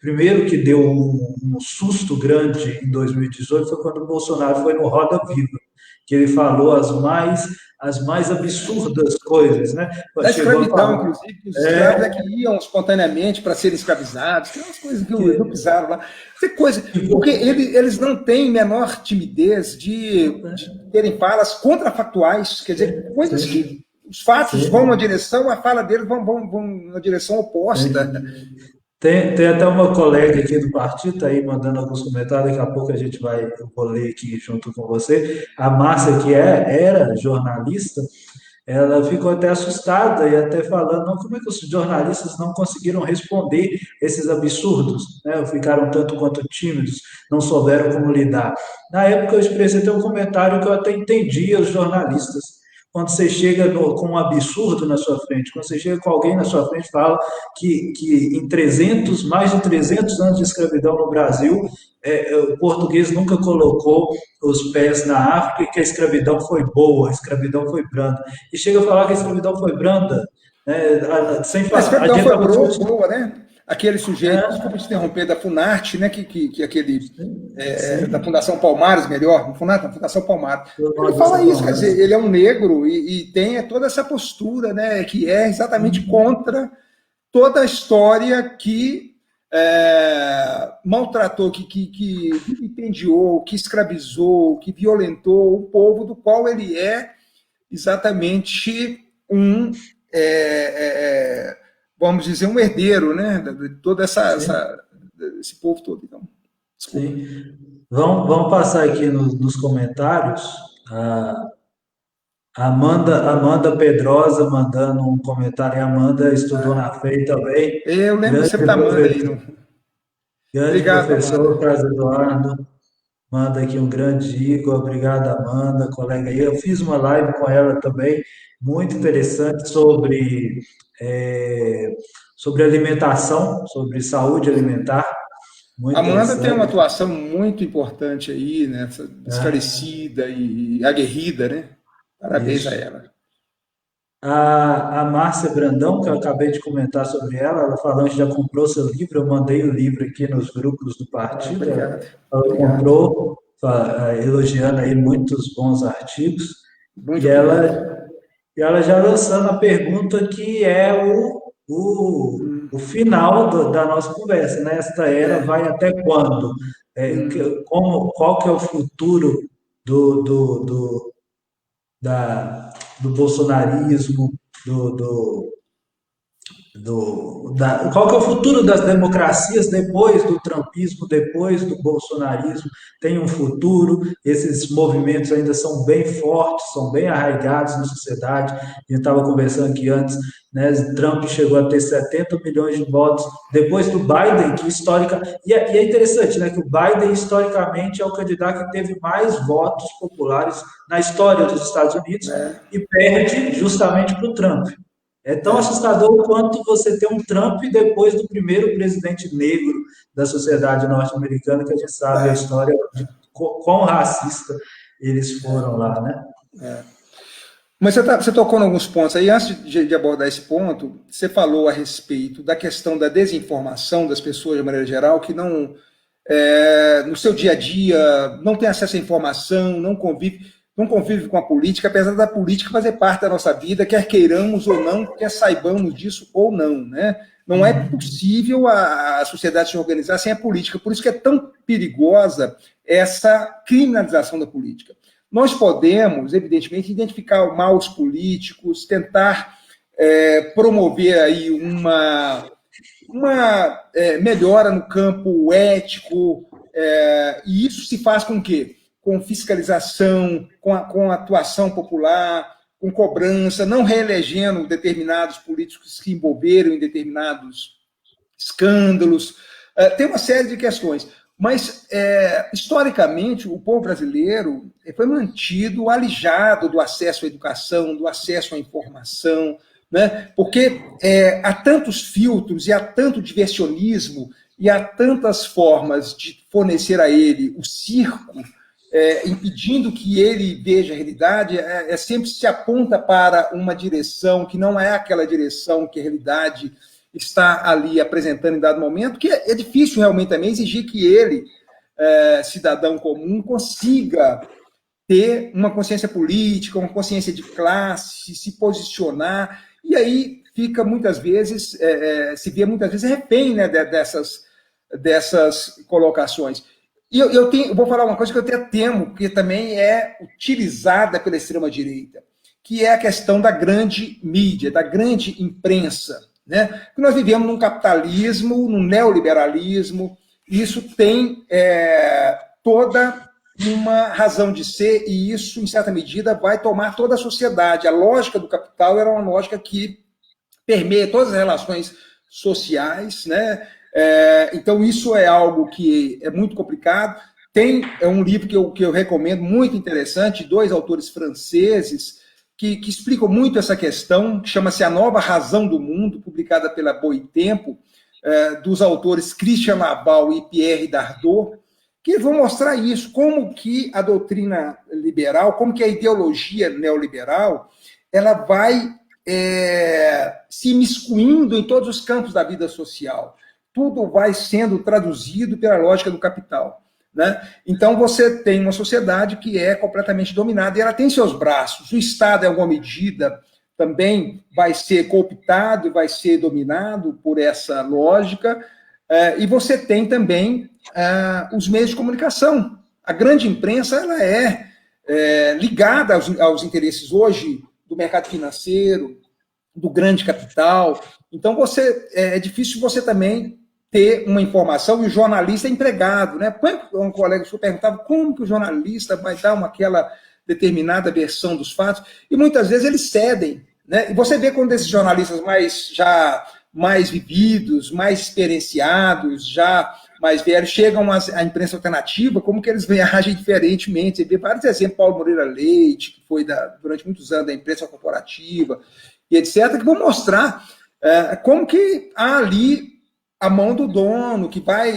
primeiro que deu um susto grande em 2018 foi quando o Bolsonaro foi no Roda Viva, que ele falou as mais absurdas coisas, né? Da Chegou a escravidão, falar, inclusive, que os escravos é que iam espontaneamente para serem escravizados, tem umas coisas que pisaram lá. Tem coisa, porque eles não têm menor timidez de terem falas contrafactuais, quer dizer, coisas que os fatos vão na direção, a fala deles vão na direção oposta. Tem até uma colega aqui do partido, tá aí mandando alguns comentários, daqui a pouco eu vou ler aqui junto com você. A Márcia, que era jornalista, ela ficou até assustada e até falando, não, como é que os jornalistas não conseguiram responder esses absurdos, né? Ficaram tanto quanto tímidos, não souberam como lidar. Na época eu expressei até um comentário que eu até entendia os jornalistas. Quando você chega com um absurdo na sua frente, quando você chega com alguém na sua frente e fala que em mais de 300 anos de escravidão no Brasil, o português nunca colocou os pés na África e que a escravidão foi boa, a escravidão foi branda. E chega a falar que a escravidão foi branda, né, sem A falar. A escravidão gente foi estava discutindo. boa, né? Aquele sujeito, É, desculpa te interromper, da Funarte, né? Aquele da sim, Fundação Palmares, melhor, não Funarte, da Fundação Palmares. foi Ele uma das fala isso, quer informações. dizer, ele é um negro e tem toda essa postura, né? Que é exatamente contra toda a história que maltratou, que vilipendiou, que escravizou, que violentou o povo do qual ele é exatamente vamos dizer, um herdeiro, né, de toda esse povo todo. Então, desculpa. Sim. Vamos passar aqui nos comentários. A Amanda Pedrosa mandando um comentário. A Amanda estudou na FEI também. Eu lembro Grande sempre da Amanda aí. professor, grande Obrigado, professor Amanda. Carlos Eduardo. Manda aqui um grande Igor. Obrigado, Amanda, colega aí. Eu fiz uma live com ela também, muito interessante, eh, sobre alimentação, sobre saúde alimentar. A Muito Amanda tem uma interessante. atuação muito importante aí, né, Né? esclarecida e aguerrida, né? Parabéns a Isso. ela. A Márcia Brandão, que eu acabei de comentar sobre ela, ela falando que já comprou seu livro, eu mandei o livro aqui nos grupos do Ah, partido, obrigado. ela Obrigado. comprou, elogiando aí muitos bons artigos, Muito e obrigado. ela já lançando a pergunta que é o final da nossa conversa, né? Esta era vai até quando? Qual que é o futuro do, do, do, do bolsonarismo, do, do, qual que é o futuro das democracias depois do trumpismo, depois do bolsonarismo? Tem um futuro? Esses movimentos ainda são bem fortes, são bem arraigados na sociedade. A gente estava conversando aqui antes, né? Trump chegou a ter 70 milhões de votos depois do Biden, que histórica. E é interessante, né? Que o Biden, historicamente, é o candidato que teve mais votos populares na história dos Estados Unidos e perde justamente para o Trump. É tão assustador quanto você ter um Trump depois do primeiro presidente negro da sociedade norte-americana, que a gente sabe a história de quão racista eles foram lá, né? Mas você tocou em alguns pontos aí. Antes de abordar esse ponto, você falou a respeito da questão da desinformação das pessoas de maneira geral, que não no seu dia a dia, não tem acesso à informação, não convive com a política, apesar da política fazer parte da nossa vida, quer queiramos ou não, quer saibamos disso ou não, né? Não é possível a sociedade se organizar sem a política, por isso que é tão perigosa essa criminalização da política. Nós podemos, evidentemente, identificar maus políticos, tentar promover aí uma melhora no campo ético, e isso se faz com o quê? Com fiscalização, com atuação popular, com cobrança, não reelegendo determinados políticos que se envolveram em determinados escândalos. Tem uma série de questões. Mas, historicamente, o povo brasileiro foi mantido alijado do acesso à educação, do acesso à informação, né? Porque há tantos filtros e há tanto diversionismo e há tantas formas de fornecer a ele o circo, impedindo que ele veja a realidade, sempre se aponta para uma direção que não é aquela direção que a realidade está ali apresentando em dado momento, que é difícil realmente também exigir que ele, cidadão comum, consiga ter uma consciência política, uma consciência de classe, se posicionar, e aí fica muitas vezes, se vê muitas vezes refém, né, dessas colocações. E eu vou falar uma coisa que eu até temo, que também é utilizada pela extrema-direita, que é a questão da grande mídia, da grande imprensa, né? Porque nós vivemos num capitalismo, num neoliberalismo, e isso tem toda uma razão de ser, e isso, em certa medida, vai tomar toda a sociedade. A lógica do capital era uma lógica que permeia todas as relações sociais, né? Então, isso é algo que é muito complicado. Tem um livro que eu recomendo, muito interessante, 2 autores franceses, que explicam muito essa questão, que chama-se A Nova Razão do Mundo, publicada pela Boitempo, dos autores Christian Labau e Pierre Dardot, que vão mostrar isso, como que a doutrina liberal, como que a ideologia neoliberal, ela vai se imiscuindo em todos os campos da vida social. Tudo vai sendo traduzido pela lógica do capital, né? Então, você tem uma sociedade que é completamente dominada e ela tem seus braços. O Estado, em alguma medida, também vai ser cooptado e vai ser dominado por essa lógica. E você tem também os meios de comunicação. A grande imprensa ela é ligada aos interesses hoje do mercado financeiro, do grande capital. Então, é difícil você também ter uma informação, e o jornalista é empregado, né? Um colega que perguntava como que o jornalista vai dar aquela determinada versão dos fatos, e muitas vezes eles cedem, né? E você vê quando esses jornalistas mais vividos, mais experienciados, já mais velhos, chegam à imprensa alternativa, como que eles reagem diferentemente. Você vê vários exemplos, Paulo Moreira Leite, que foi durante muitos anos da imprensa corporativa, e etc., que vão mostrar como que há ali a mão do dono, que vai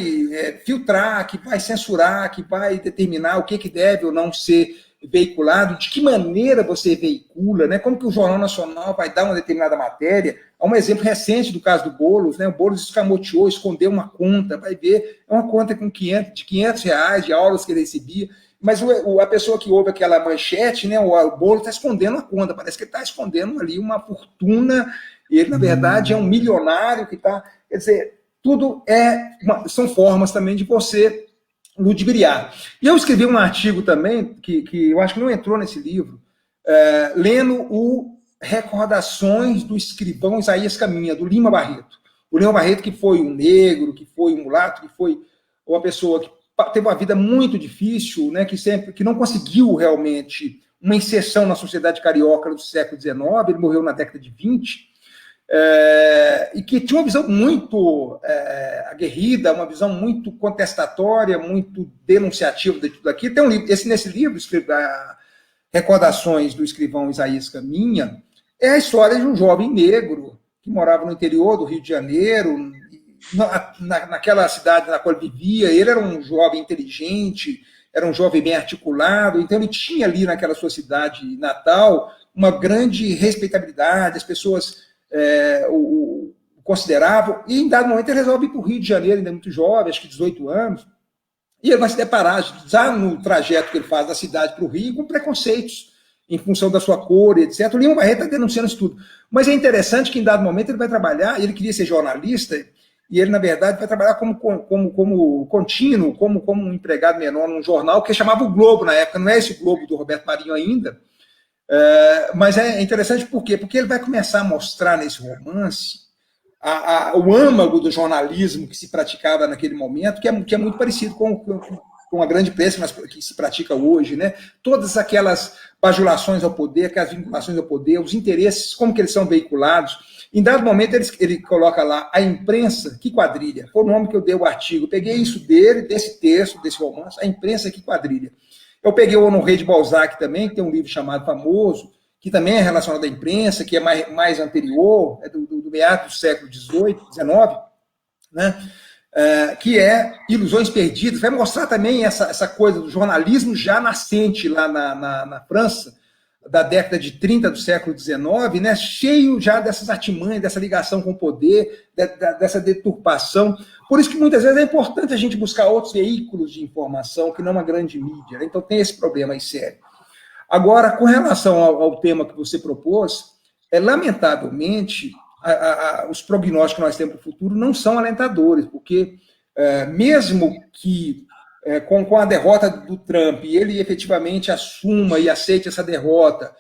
filtrar, que vai censurar, que vai determinar o que deve ou não ser veiculado, de que maneira você veicula, né? Como que o Jornal Nacional vai dar uma determinada matéria. Há um exemplo recente do caso do Boulos, né? O Boulos escamoteou, escondeu uma conta, vai ver, é uma conta com R$500 de aulas que ele recebia, mas a pessoa que ouve aquela manchete, né? O Boulos está escondendo a conta, parece que ele está escondendo ali uma fortuna, e ele, na verdade, é um milionário que está... Quer dizer, tudo são formas também de você ludibriar. E eu escrevi um artigo também, que eu acho que não entrou nesse livro, lendo o Recordações do Escrivão Isaías Caminha, do Lima Barreto. O Lima Barreto, que foi um negro, que foi um mulato, que foi uma pessoa que teve uma vida muito difícil, né, que não conseguiu realmente uma inserção na sociedade carioca do século XIX, ele morreu na década de 20, e que tinha uma visão muito aguerrida, uma visão muito contestatória, muito denunciativa de tudo aquilo. Tem um livro, nesse livro, Recordações do Escrivão Isaías Caminha, é a história de um jovem negro que morava no interior do Rio de Janeiro, naquela cidade na qual ele vivia. Ele era um jovem inteligente, era um jovem bem articulado, então ele tinha ali naquela sua cidade natal uma grande respeitabilidade, as pessoas o consideravam, e em dado momento ele resolve ir para o Rio de Janeiro, ainda muito jovem, acho que 18 anos, E ele vai se deparar, já no trajeto que ele faz da cidade para o Rio, com preconceitos em função da sua cor, etc. O Lima Barreto está denunciando isso tudo. Mas é interessante que, em dado momento, ele vai trabalhar, ele queria ser jornalista, e ele, na verdade, vai trabalhar como contínuo, como um empregado menor num jornal que chamava o Globo na época, não é esse Globo do Roberto Marinho ainda, mas é interessante por quê? Porque ele vai começar a mostrar nesse romance o âmago do jornalismo que se praticava naquele momento, que é muito parecido com a grande imprensa que se pratica hoje, né? Todas aquelas bajulações ao poder, aquelas vinculações ao poder, os interesses, como que eles são veiculados. Em dado momento, ele coloca lá a imprensa que quadrilha. Foi o nome que eu dei ao artigo. Eu peguei isso desse texto, desse romance, a imprensa que quadrilha. Eu peguei o Honoré de Balzac também, que tem um livro chamado Famoso, que também é relacionado à imprensa, que é mais anterior, é do meado do século XVIII, XIX, né? Que é Ilusões Perdidas. Vai mostrar também essa coisa do jornalismo já nascente lá na França, da década de 30 do século XIX, né, cheio já dessas artimanhas, dessa ligação com o poder, dessa deturpação. Por isso que muitas vezes é importante a gente buscar outros veículos de informação que não a grande mídia, né? Então tem esse problema aí sério. Agora, com relação ao tema que você propôs, lamentavelmente, os prognósticos que nós temos para o futuro não são alentadores, porque mesmo que com a derrota do Trump, e ele efetivamente assuma e aceite essa derrota,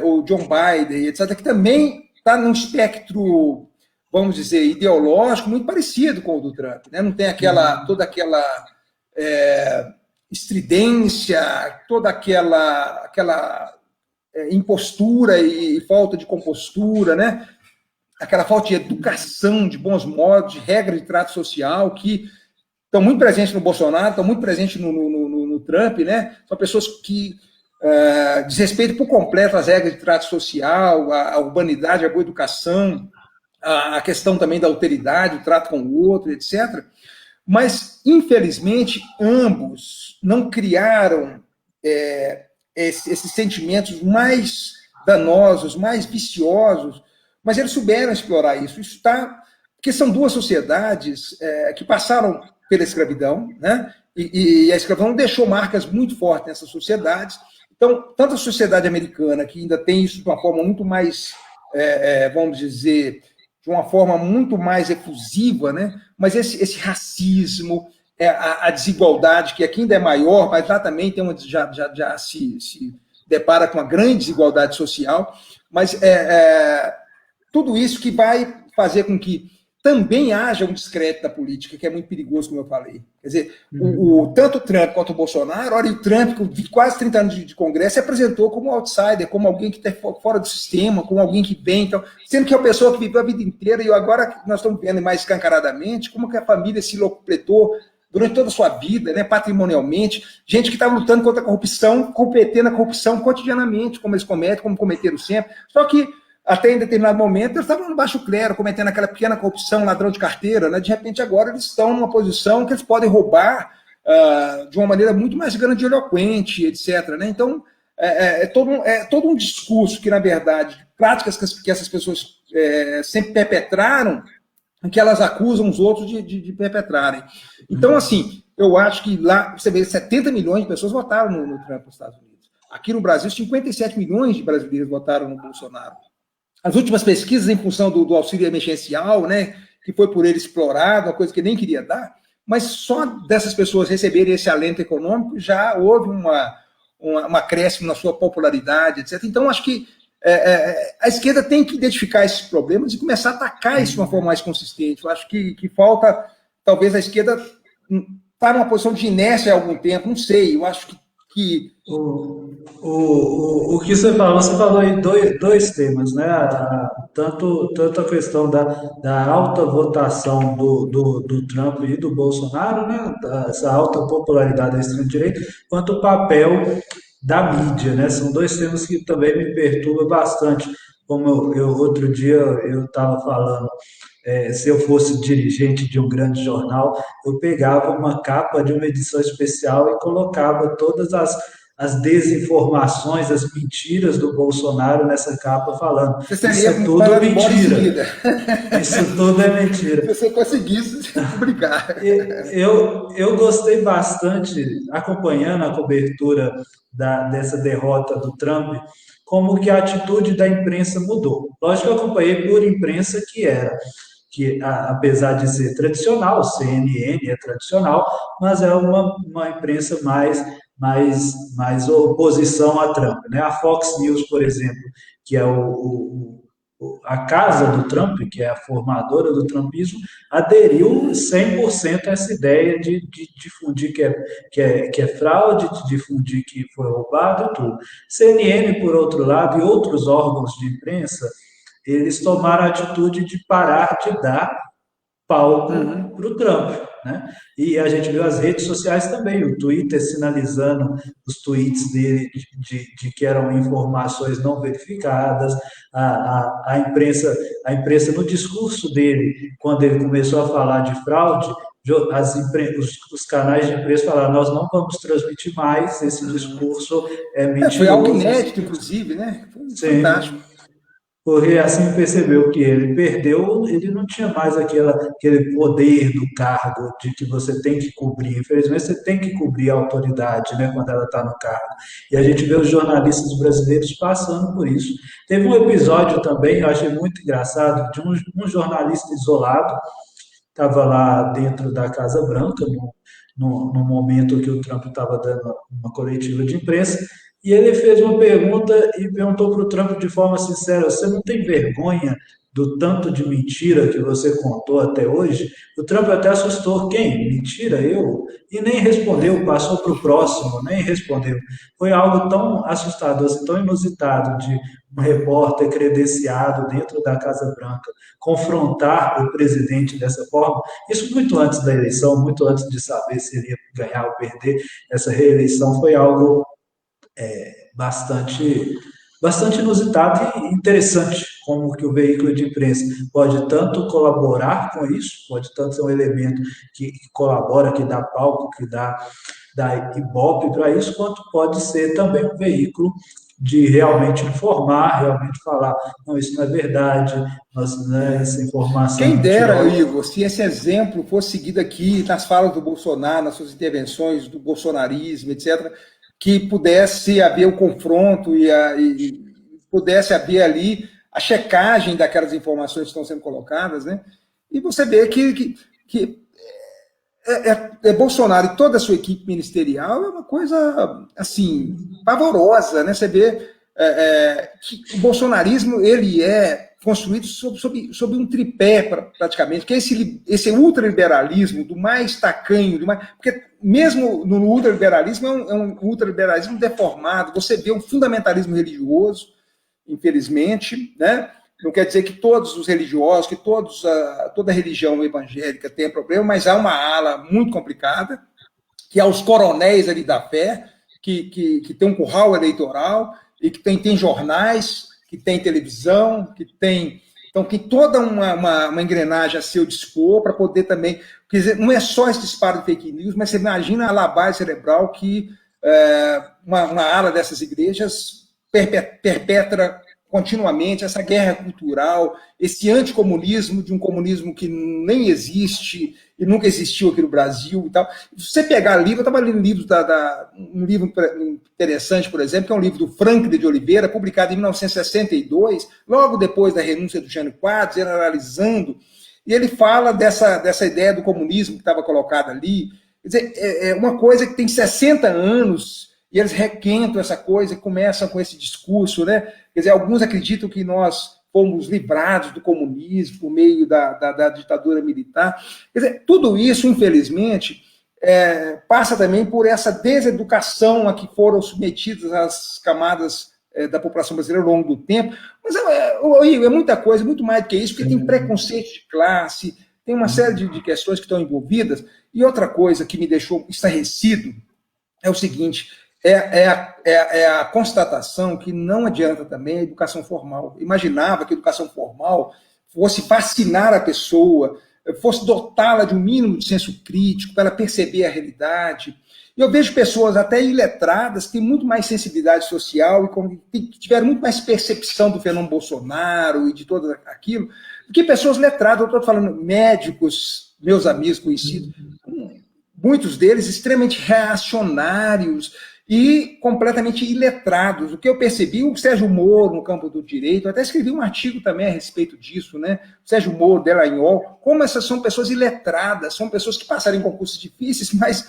o John Biden, etc., que também está num espectro, vamos dizer, ideológico muito parecido com o do Trump, né? Não tem toda aquela estridência, toda aquela impostura e falta de compostura, né? Aquela falta de educação, de bons modos, de regra de trato social, que estão muito presentes no Bolsonaro, estão muito presentes no Trump, né? São pessoas que desrespeitam por completo as regras de trato social, a urbanidade, a boa educação, a questão também da alteridade, o trato com o outro, etc. Mas, infelizmente, ambos não criaram esses sentimentos mais danosos, mais viciosos, mas eles souberam explorar isso. Isso está... Porque são duas sociedades que passaram pela escravidão, né? E a escravidão deixou marcas muito fortes nessas sociedades. Então, tanto a sociedade americana, que ainda tem isso de uma forma muito mais, vamos dizer, de uma forma muito mais efusiva, né? Mas esse racismo, a desigualdade, que aqui ainda é maior, mas lá também tem já se depara com uma grande desigualdade social, mas tudo isso que vai fazer com que também haja um descrédito da política, que é muito perigoso, como eu falei. Quer dizer, tanto o Trump quanto o Bolsonaro, olha, o Trump, com quase 30 anos de Congresso, se apresentou como outsider, como alguém que está fora do sistema, como alguém que vem, então, sendo que é uma pessoa que viveu a vida inteira, e agora nós estamos vendo mais escancaradamente como que a família se locupletou durante toda a sua vida, né, patrimonialmente, gente que estava lutando contra a corrupção, combatendo a corrupção cotidianamente, como eles cometem, como cometeram sempre, só que até em determinado momento, eles estavam no baixo clero, cometendo aquela pequena corrupção, ladrão de carteira, né? De repente, agora, eles estão numa posição que eles podem roubar de uma maneira muito mais grandiloquente, etc. Né? Então, é todo um discurso que, na verdade, práticas que essas pessoas sempre perpetraram, que elas acusam os outros de perpetrarem. Então, assim, eu acho que lá, você vê, 70 milhões de pessoas votaram no Trump nos Estados Unidos. Aqui no Brasil, 57 milhões de brasileiros votaram no Bolsonaro. As últimas pesquisas, em função do auxílio emergencial, né, que foi por ele explorado, uma coisa que nem queria dar, mas só dessas pessoas receberem esse alento econômico já houve um acréscimo na sua popularidade, etc. Então, acho que a esquerda tem que identificar esses problemas e começar a atacar isso de uma forma mais consistente. Eu acho que falta, talvez, a esquerda estar numa posição de inércia há algum tempo, não sei, eu acho que o que você falou aí dois temas, né? Tanto a questão da alta votação do Trump e do Bolsonaro, né? Essa alta popularidade da extrema-direita, quanto o papel da mídia, né? São dois temas que também me perturbam bastante. Como outro dia eu estava falando, se eu fosse dirigente de um grande jornal, eu pegava uma capa de uma edição especial e colocava todas as desinformações, as mentiras do Bolsonaro nessa capa falando. Você seria isso é tudo mentira. Isso tudo é mentira. Se você conseguisse publicar. Eu gostei bastante, acompanhando a cobertura dessa derrota do Trump, como que a atitude da imprensa mudou. Lógico que eu acompanhei por imprensa que apesar de ser tradicional, CNN é tradicional, mas é uma imprensa mais oposição a Trump, né? A Fox News, por exemplo, que é a casa do Trump, que é a formadora do trumpismo, aderiu 100% a essa ideia de difundir que é fraude, de difundir que foi roubado e tudo. CNN, por outro lado, e outros órgãos de imprensa, eles tomaram a atitude de parar de dar palco para o Trump, né? E a gente viu as redes sociais também, o Twitter sinalizando os tweets dele de que eram informações não verificadas, a imprensa no discurso dele, quando ele começou a falar de fraude, os canais de imprensa falaram, nós não vamos transmitir mais, esse discurso é mentiroso. Foi algo inédito, inclusive, né? Foi fantástico. Porque assim percebeu que ele perdeu, ele não tinha mais aquele poder do cargo de que você tem que cobrir. Infelizmente, você tem que cobrir a autoridade, né, quando ela está no cargo. E a gente vê os jornalistas brasileiros passando por isso. Teve um episódio também, eu achei muito engraçado, de um jornalista isolado, estava lá dentro da Casa Branca, no momento que o Trump estava dando uma coletiva de imprensa, e ele fez uma pergunta e perguntou para o Trump de forma sincera: você não tem vergonha do tanto de mentira que você contou até hoje? O Trump até assustou. Quem? Mentira? Eu? E nem respondeu, passou para o próximo, nem respondeu. Foi algo tão assustador, assim, tão inusitado de um repórter credenciado dentro da Casa Branca confrontar o presidente dessa forma. Isso muito antes da eleição, muito antes de saber se ele ia ganhar ou perder essa reeleição, foi algo bastante inusitado e interessante, como que o veículo de imprensa pode tanto colaborar com isso, pode tanto ser um elemento que colabora, que dá palco, que dá ibope para isso, quanto pode ser também um veículo de realmente informar, realmente falar, não, isso não é verdade, essa informação... Quem dera, Igor, se esse exemplo fosse seguido aqui nas falas do Bolsonaro, nas suas intervenções do bolsonarismo, etc., que pudesse haver o confronto e pudesse haver ali a checagem daquelas informações que estão sendo colocadas, né? E você vê que Bolsonaro e toda a sua equipe ministerial é uma coisa, assim, pavorosa, né? Você vê que o bolsonarismo, ele é construído sob um tripé, praticamente, que é esse ultraliberalismo do mais tacanho, porque mesmo no ultraliberalismo é um ultraliberalismo deformado, você vê um fundamentalismo religioso, infelizmente, né? Não quer dizer que todos os religiosos, que toda religião evangélica tenha problema, mas há uma ala muito complicada, que há os coronéis ali da fé, que tem um curral eleitoral e que tem jornais, que tem televisão, que tem toda uma engrenagem a seu dispor para poder também... Quer dizer, não é só esse disparo de fake news, mas você imagina a lavagem cerebral que uma ala dessas igrejas perpetra continuamente, essa guerra cultural, esse anticomunismo de um comunismo que nem existe e nunca existiu aqui no Brasil e tal. Se você pegar livro, eu estava lendo um livro interessante, por exemplo, que é um livro do Franklin de Oliveira, publicado em 1962, logo depois da renúncia do Jânio Quadros, generalizando, e ele fala dessa ideia do comunismo que estava colocada ali. Quer dizer, é uma coisa que tem 60 anos, e eles requentam essa coisa e começam com esse discurso, né? Quer dizer, alguns acreditam que nós fomos livrados do comunismo por meio da ditadura militar. Quer dizer, tudo isso, infelizmente, passa também por essa deseducação a que foram submetidas as camadas da população brasileira ao longo do tempo. Mas é muita coisa, muito mais do que isso, porque tem preconceito de classe, tem uma série de questões que estão envolvidas. E outra coisa que me deixou estarrecido é o seguinte... É a constatação que não adianta também a educação formal. Imaginava que a educação formal fosse fascinar a pessoa, fosse dotá-la de um mínimo de senso crítico, para ela perceber a realidade. E eu vejo pessoas até iletradas que têm muito mais sensibilidade social e que tiveram muito mais percepção do fenômeno Bolsonaro e de tudo aquilo, do que pessoas letradas. Eu estou falando médicos, meus amigos conhecidos, muitos deles extremamente reacionários e completamente iletrados. O que eu percebi, o Sérgio Moro, no campo do direito, eu até escrevi um artigo também a respeito disso, né? O Sérgio Moro, Delagnol, como essas são pessoas iletradas, são pessoas que passaram em concursos difíceis, mas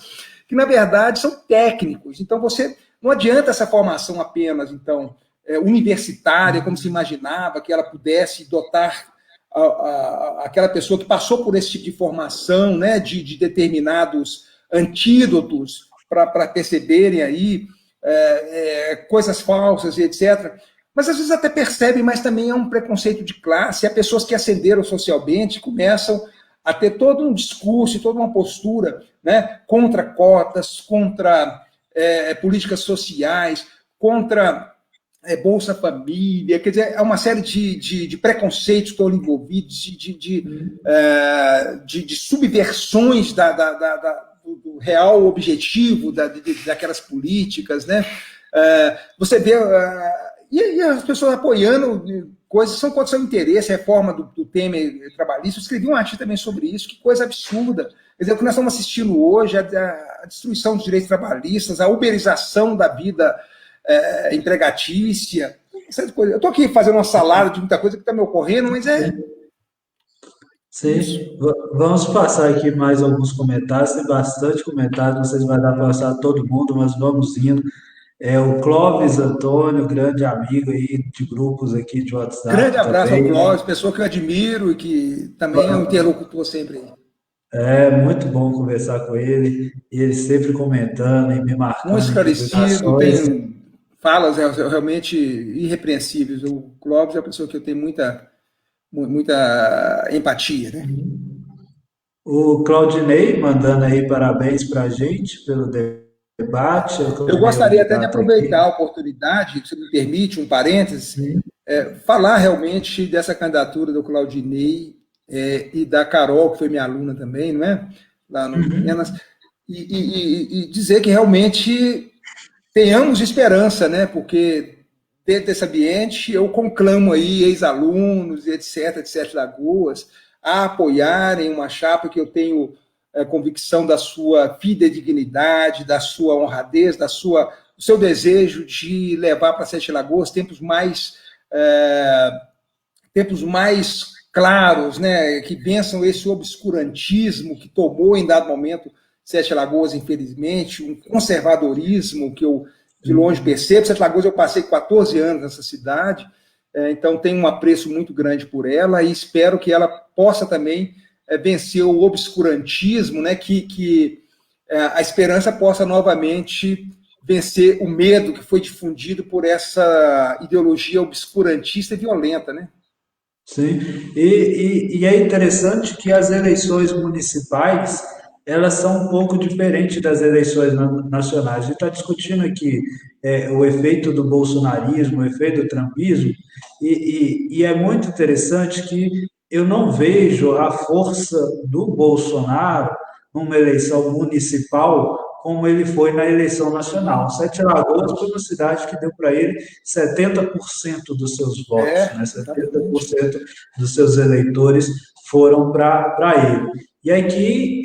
que, na verdade, são técnicos. Então, não adianta essa formação apenas, então, universitária, como se imaginava, que ela pudesse dotar aquela pessoa que passou por esse tipo de formação, né, de determinados antídotos para perceberem aí coisas falsas e etc. Mas às vezes até percebem, mas também é um preconceito de classe. Há pessoas que ascenderam socialmente começam a ter todo um discurso, toda uma postura, né, contra cotas, contra políticas sociais, contra Bolsa Família, quer dizer, há uma série de preconceitos que estão envolvidos, de subversões do real objetivo daquelas políticas, né? Você vê e as pessoas apoiando coisas são contra seu interesse, a reforma do Temer trabalhista. Eu escrevi um artigo também sobre isso, que coisa absurda. Quer dizer, o que nós estamos assistindo hoje, a destruição dos direitos trabalhistas, a uberização da vida empregatícia, essas coisas. Eu estou aqui fazendo uma salada de muita coisa que está me ocorrendo, mas Sim, vamos passar aqui mais alguns comentários, tem bastante comentário, não sei se vai dar para passar todo mundo, mas vamos indo. O Clóvis Antônio, grande amigo aí de grupos aqui de grande WhatsApp abraço ao também. Clóvis, pessoa que eu admiro e que também é um interlocutor sempre aí. É muito bom conversar com ele, e ele sempre comentando e me Um marcando em esclarecido, publicações. tem falas realmente irrepreensíveis. O Clóvis é uma pessoa que eu tenho muita empatia, né? O Claudinei mandando aí parabéns para a gente pelo debate. O Eu Claudinei é um gostaria até de candidato aproveitar aqui. a oportunidade, se me permite, um parênteses, Sim. falar realmente dessa candidatura do Claudinei e da Carol, que foi minha aluna também, não é? Lá no Minas, e dizer que realmente tenhamos esperança, né? Porque dentro desse ambiente eu conclamo aí ex-alunos, etc., de Sete Lagoas, a apoiarem uma chapa que eu tenho convicção da sua fidedignidade, da sua honradez, do seu desejo de levar para Sete Lagoas tempos mais claros, né, que vençam esse obscurantismo que tomou em dado momento Sete Lagoas, infelizmente, um conservadorismo que eu de longe percebo. Sete Lagoas, eu passei 14 anos nessa cidade, então tenho um apreço muito grande por ela e espero que ela possa também vencer o obscurantismo, né, que a esperança possa novamente vencer o medo que foi difundido por essa ideologia obscurantista e violenta, né? Sim, e é interessante que as eleições municipais, elas são um pouco diferentes das eleições nacionais. A gente está discutindo aqui o efeito do bolsonarismo, o efeito do trumpismo, e é muito interessante que eu não vejo a força do Bolsonaro numa eleição municipal como ele foi na eleição nacional. Sete Lagoas foi uma cidade que deu para ele 70% dos seus votos, né? Exatamente. 70% dos seus eleitores foram para ele. E aqui,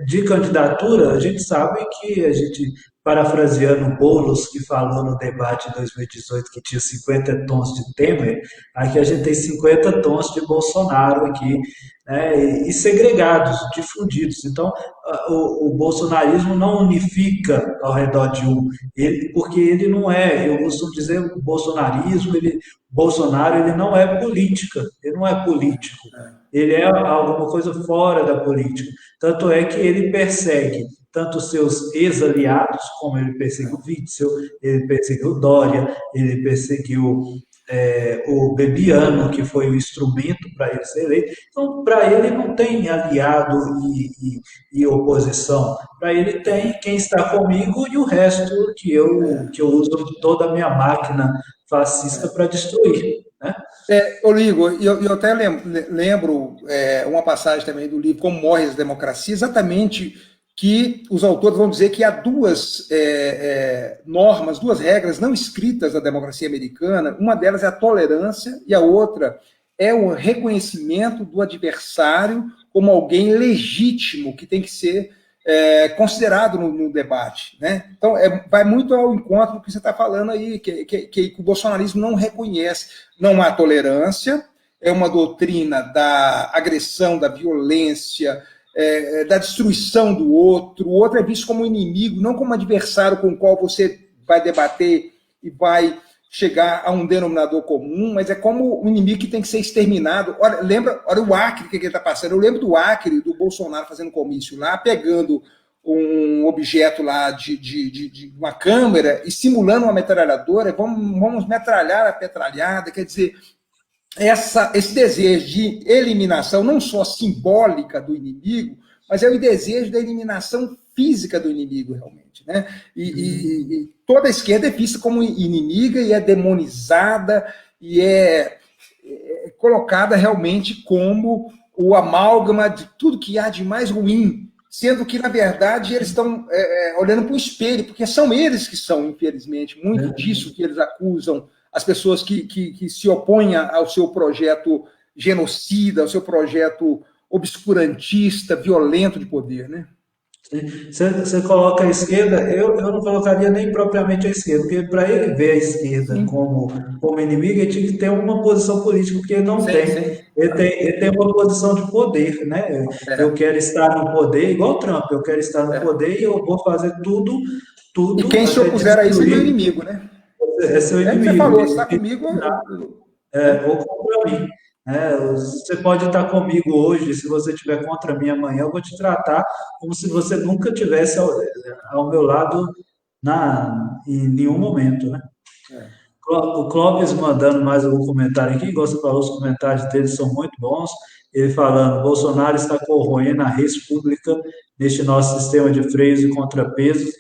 de candidatura, a gente sabe que a gente, parafraseando o Boulos, que falou no debate de 2018 que tinha 50 tons de Temer, aqui a gente tem 50 tons de Bolsonaro aqui, né, e segregados, difundidos. Então, o bolsonarismo não unifica ao redor de um, porque ele não é, eu costumo dizer, o bolsonarismo, Bolsonaro, ele não é política, ele não é político, ele é alguma coisa fora da política. Tanto é que ele persegue tanto os seus ex-aliados, como ele perseguiu Witzel, ele perseguiu Dória, ele perseguiu o Bebiano, que foi o instrumento para ele ser eleito. Então, para ele não tem aliado e oposição. Para ele tem quem está comigo e o resto que eu uso toda a minha máquina fascista para destruir. Né? Oligo, eu até lembro uma passagem também do livro Como Morre as Democracias, exatamente que os autores vão dizer que há duas normas, duas regras não escritas da democracia americana. Uma delas é a tolerância e a outra é o reconhecimento do adversário como alguém legítimo que tem que ser considerado no debate. Né? Então, vai muito ao encontro do que você está falando aí, que o bolsonarismo não reconhece. Não há tolerância, é uma doutrina da agressão, da violência, da destruição do outro. O outro é visto como inimigo, não como adversário com o qual você vai debater e vai chegar a um denominador comum, mas é como um inimigo que tem que ser exterminado. Olha o Acre que ele está passando. Eu lembro do Acre, do Bolsonaro fazendo comício lá, pegando um objeto lá de uma câmera e simulando uma metralhadora. Vamos metralhar a petralhada. Quer dizer, esse desejo de eliminação, não só simbólica do inimigo, mas é o desejo da eliminação física do inimigo, realmente. Né? E toda a esquerda é vista como inimiga e é demonizada e é colocada realmente como o amálgama de tudo que há de mais ruim, sendo que, na verdade, eles estão olhando para o espelho, porque são eles que são, infelizmente, muito disso que eles acusam as pessoas que se opõem ao seu projeto genocida, ao seu projeto obscurantista, violento de poder, né? Você coloca a esquerda, eu não colocaria nem propriamente a esquerda, porque para ele ver a esquerda como inimigo, ele tinha que ter uma posição política, porque ele não tem. Sim. Ele tem uma posição de poder, né? Eu quero estar no poder, igual o Trump, eu quero estar no poder e eu vou fazer tudo, E tudo quem se até opuser a isso é meu destruir. inimigo, né? É seu É o que você inimigo. falou, você está comigo, Ou contra mim. Né? Você pode estar comigo hoje, se você estiver contra mim amanhã, eu vou te tratar como se você nunca tivesse ao meu lado em nenhum momento. Né? O Clóvis mandando mais algum comentário aqui, igual você falou, os comentários dele são muito bons. Ele falando: Bolsonaro está corroendo a res pública neste nosso sistema de freios e contrapesos,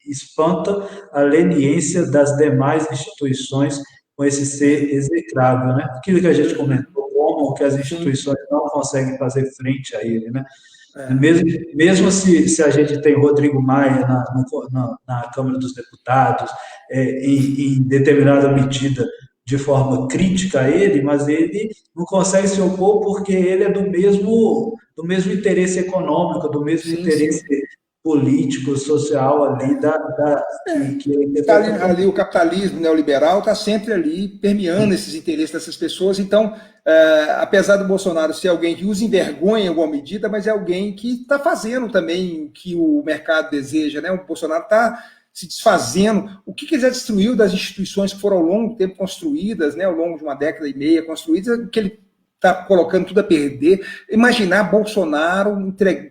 espanta a leniência das demais instituições com esse ser execrável, né? Aquilo que a gente comentou, como que as sim. instituições não conseguem fazer frente a ele, né? Mesmo se a gente tem Rodrigo Maia na Câmara dos Deputados, em determinada medida de forma crítica a ele, mas ele não consegue se opor porque ele é do mesmo interesse econômico, do mesmo interesse político, social ali que ele Tá tenta ali o capitalismo neoliberal está sempre ali permeando esses interesses dessas pessoas. Então, apesar do Bolsonaro ser alguém que os envergonha em alguma medida, mas é alguém que está fazendo também o que o mercado deseja. Né? O Bolsonaro está se desfazendo. O que ele já destruiu das instituições que foram ao longo do tempo construídas, né? Ao longo de uma década e meia construídas, o que ele está colocando tudo a perder. Imaginar Bolsonaro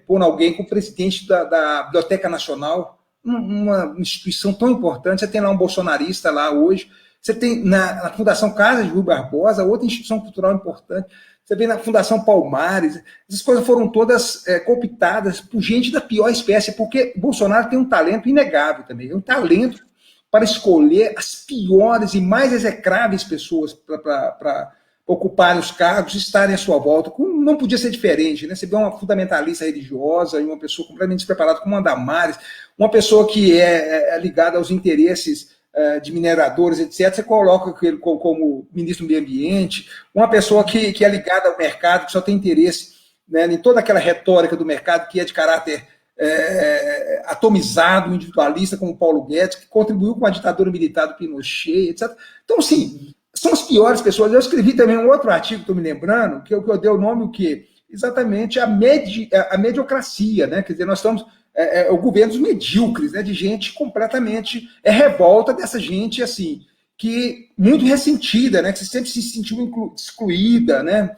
pondo alguém como presidente da Biblioteca Nacional, uma instituição tão importante. Você tem lá um bolsonarista lá hoje, você tem na Fundação Casa de Rui Barbosa, outra instituição cultural importante, você vê na Fundação Palmares, essas coisas foram todas cooptadas por gente da pior espécie, porque Bolsonaro tem um talento inegável também, um talento para escolher as piores e mais execráveis pessoas para ocuparem os cargos, estarem à sua volta. Não podia ser diferente, né? Você vê uma fundamentalista religiosa e uma pessoa completamente despreparada como a Damares, uma pessoa que é ligada aos interesses de mineradores, etc., você coloca ele como ministro do meio ambiente, uma pessoa que é ligada ao mercado, que só tem interesse, né, em toda aquela retórica do mercado que é de caráter atomizado, individualista, como Paulo Guedes, que contribuiu com a ditadura militar do Pinochet, etc. Então, assim, são as piores pessoas. Eu escrevi também um outro artigo, estou me lembrando, que eu dei o nome o quê? Exatamente a mediocracia, né? Quer dizer, nós estamos o governo dos medíocres, né? De gente completamente revolta dessa gente assim, que muito ressentida, né? Que sempre se sentiu excluída, né?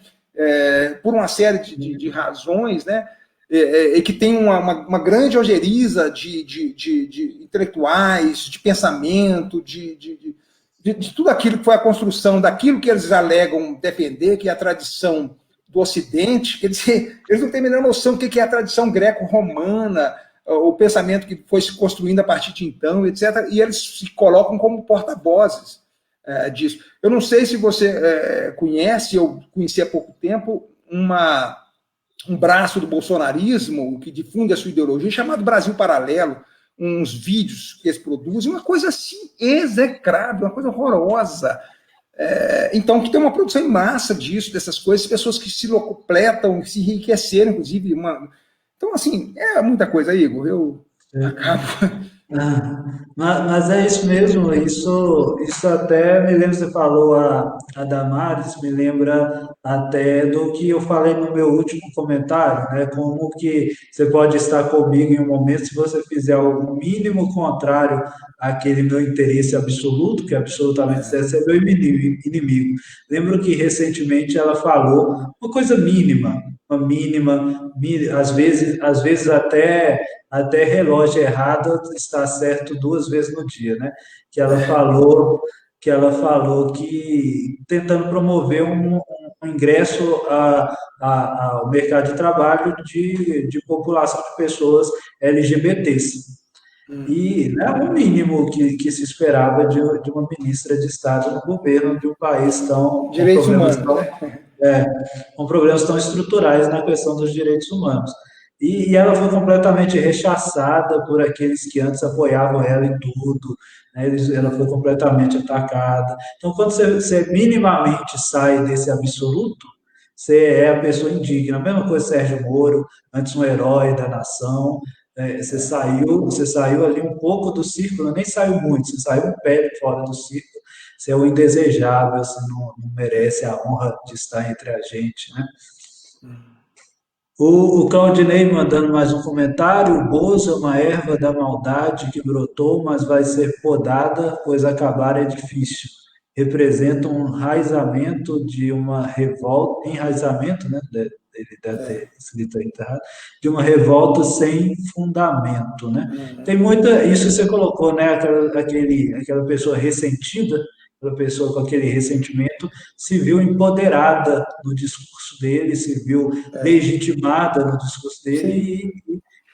Por uma série de razões, né? E que tem uma grande ojeriza de intelectuais, de pensamento, de tudo aquilo que foi a construção daquilo que eles alegam defender, que é a tradição do Ocidente. Quer dizer, eles não têm a menor noção do que é a tradição greco-romana, o pensamento que foi se construindo a partir de então, etc. E eles se colocam como porta-vozes disso. Eu não sei se você conhece, eu conheci há pouco tempo, um braço do bolsonarismo que difunde a sua ideologia, chamado Brasil Paralelo, uns vídeos que eles produzem, uma coisa assim execrável, uma coisa horrorosa. Então, que tem uma produção em massa disso, dessas coisas, pessoas que se locupletam, que se enriqueceram, inclusive. Então, assim, é muita coisa, Igor. Eu acabo. Mas é isso mesmo, isso até me lembra, você falou a Damares, me lembra até do que eu falei no meu último comentário, né? Como que você pode estar comigo em um momento se você fizer o mínimo contrário àquele meu interesse absoluto, que absolutamente certo, é meu inimigo. Lembro que recentemente ela falou uma coisa mínima, às vezes até relógio errado está certo duas vezes no dia, né? Que ela falou que tentando promover um ingresso ao mercado de trabalho de população de pessoas LGBTs. E é o mínimo que se esperava de uma ministra de Estado no governo de um país Direitos humanos, né? é, com problemas tão estruturais na questão dos direitos humanos. E ela foi completamente rechaçada por aqueles que antes apoiavam ela em tudo, né? Ela foi completamente atacada. Então, quando você minimamente sai desse absoluto, você é a pessoa indigna. A mesma coisa Sérgio Moro, antes um herói da nação. Você saiu ali um pouco do círculo, nem saiu muito, você saiu um pé fora do círculo, você é o indesejável, você não merece a honra de estar entre a gente, né? O Claudinei mandando mais um comentário. O Bozo é uma erva da maldade que brotou, mas vai ser podada, pois acabar é difícil. Representa um enraizamento de uma revolta, enraizamento, né? Ele deve ter escrito aí, tá errado, de uma revolta sem fundamento, né? Tem muita, isso você colocou, né? Aquela pessoa ressentida, aquela pessoa com aquele ressentimento, se viu empoderada no discurso dele, se viu legitimada no discurso Sim. dele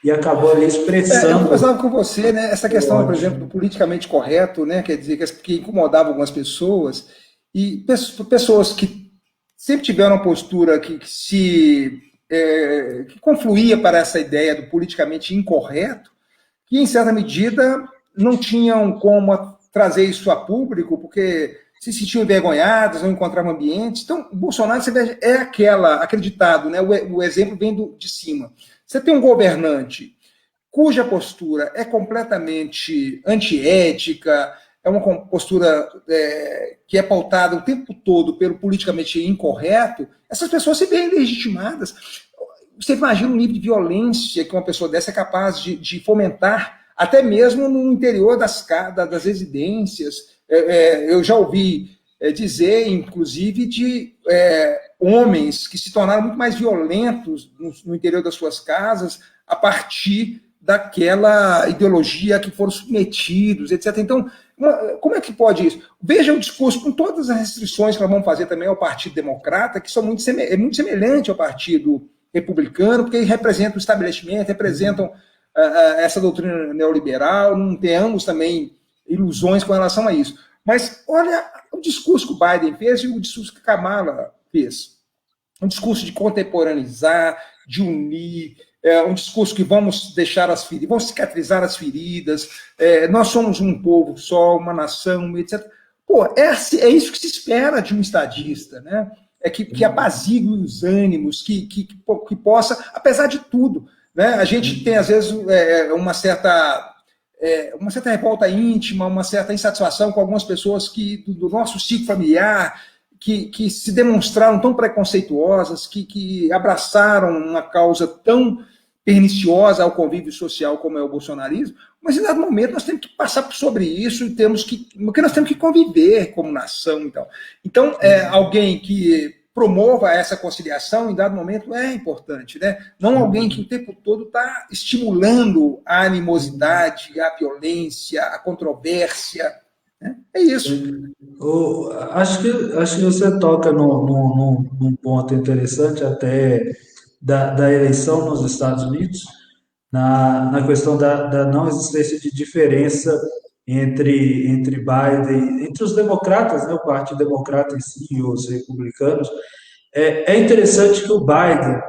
e acabou ali Eu expressando conversava com você, né? Essa o questão, por exemplo, ódio. do politicamente correto, né? Quer dizer, que incomodava algumas pessoas, e pessoas que sempre tiveram uma postura que confluía para essa ideia do politicamente incorreto, que, em certa medida, não tinham como trazer isso a público, porque se sentiam envergonhados, não encontravam ambientes. Então, o Bolsonaro, você vê, é acreditado, né? O exemplo vem de cima. Você tem um governante cuja postura é completamente antiética, é uma postura que é pautada o tempo todo pelo politicamente incorreto, essas pessoas se veem legitimadas. Você imagina o nível de violência que uma pessoa dessa é capaz de fomentar, até mesmo no interior das residências. Eu já ouvi dizer, inclusive, de homens que se tornaram muito mais violentos no interior das suas casas a partir daquela ideologia que foram submetidos, etc. Então, como é que pode isso? Veja o discurso, com todas as restrições que nós vamos fazer também ao Partido Democrata, que são muito semelhante ao Partido Republicano, porque eles representam o estabelecimento, representam essa doutrina neoliberal, não tenhamos também ilusões com relação a isso. Mas olha o discurso que o Biden fez e o discurso que Kamala fez. Um discurso de contemporaneizar, de unir, um discurso que vamos deixar as feridas, vamos cicatrizar as feridas, nós somos um povo só, uma nação, etc. Pô, é isso que se espera de um estadista, né? Que apazigue os ânimos, que possa, apesar de tudo, né? A gente tem, às vezes, uma certa revolta íntima, uma certa insatisfação com algumas pessoas do nosso ciclo familiar, que se demonstraram tão preconceituosas, que abraçaram uma causa tão perniciosa ao convívio social como é o bolsonarismo, mas em dado momento nós temos que passar sobre isso e porque nós temos que conviver como nação. Então alguém que promova essa conciliação em dado momento é importante, né? Não alguém que o tempo todo está estimulando a animosidade, a violência, a controvérsia. É isso. Acho que você toca num ponto interessante até da eleição nos Estados Unidos, na questão da não existência de diferença entre Biden, entre os democratas, né, o Partido Democrata em si e os republicanos. É interessante que o Biden,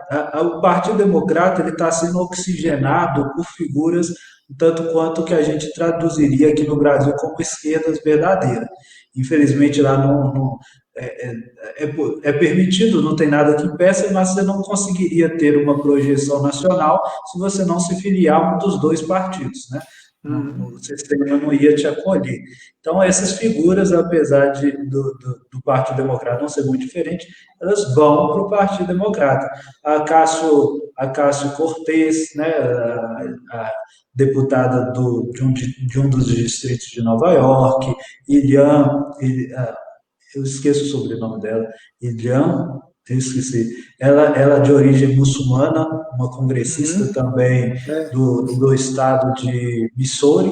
o Partido Democrata, ele está sendo oxigenado por figuras tanto quanto que a gente traduziria aqui no Brasil como esquerdas verdadeiras. Infelizmente lá é, é permitido, não tem nada que impeça, mas você não conseguiria ter uma projeção nacional se você não se filiar a um dos dois partidos, né? No sistema não ia te acolher. Então, essas figuras, apesar do Partido Democrata não ser muito diferente, elas vão para o Partido Democrata. A Cássio Cortez, né, a deputada de um dos distritos de Nova York, Ilhan, eu esqueço o sobrenome dela, Ilhan, eu esqueci. Ela é de origem muçulmana, uma congressista Uhum. também É. do estado de Missouri,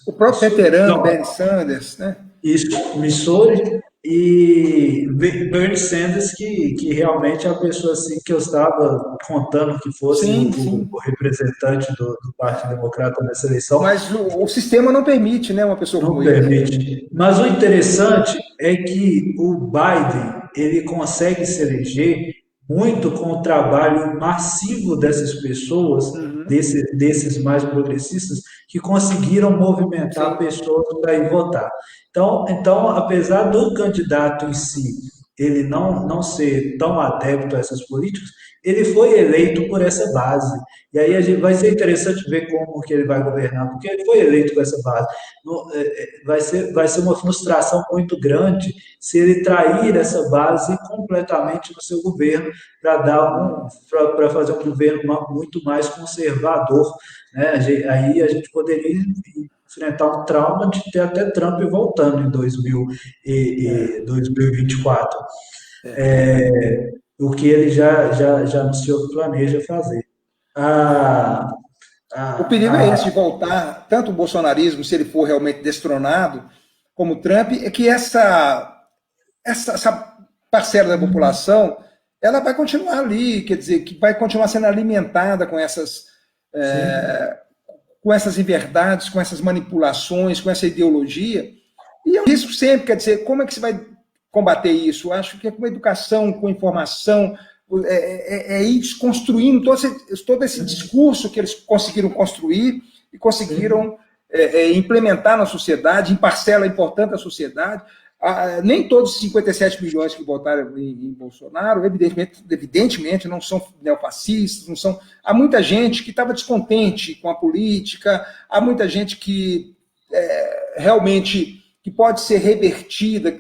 O próprio Missouri, veterano não, Bernie Sanders, né? isso, Missouri e Bernie Sanders, que realmente é a pessoa assim, que eu estava contando que fosse Sim, o sim. representante do Partido Democrata nessa eleição. Mas o sistema não permite, né, uma pessoa Não como ele. permite. Mas o interessante é que o Biden ele consegue se eleger muito com o trabalho massivo dessas pessoas, Uhum. desses mais progressistas, que conseguiram movimentar Sim. pessoas para ir votar. Então, apesar do candidato em si ele não ser tão adepto a essas políticas, ele foi eleito por essa base. E aí vai ser interessante ver como que ele vai governar, porque ele foi eleito com essa base. Vai ser uma frustração muito grande se ele trair essa base completamente no seu governo para fazer um governo muito mais conservador, né? Aí a gente poderia enfrentar um trauma de ter até Trump voltando em 2024, o que ele já anunciou que planeja fazer. A, O perigo é esse de a, voltar, tanto o bolsonarismo, se ele for realmente destronado, como o Trump, é que essa parcela da população ela vai continuar ali, quer dizer, que vai continuar sendo alimentada sim, com essas inverdades, com essas manipulações, com essa ideologia. E é um risco sempre, quer dizer, como é que você vai combater isso? Eu acho que é com educação, com informação, é ir desconstruindo todo esse discurso que eles conseguiram construir e conseguiram sim. implementar na sociedade, em parcela importante da sociedade. Nem todos os 57 milhões que votaram em Bolsonaro, evidentemente, não são neofascistas, não são. Há muita gente que estava descontente com a política, há muita gente que realmente que pode ser revertida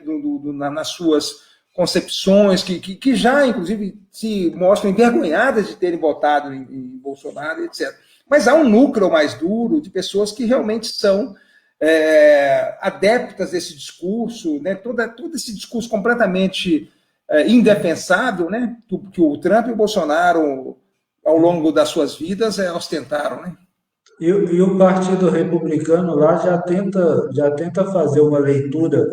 nas suas concepções, que já, inclusive, se mostram envergonhadas de terem votado em Bolsonaro, etc. Mas há um núcleo mais duro de pessoas que realmente são adeptas desse discurso, né? todo esse discurso completamente indefensável, né? que o Trump e o Bolsonaro, ao longo das suas vidas, ostentaram. Né? E o Partido Republicano lá já tenta fazer uma leitura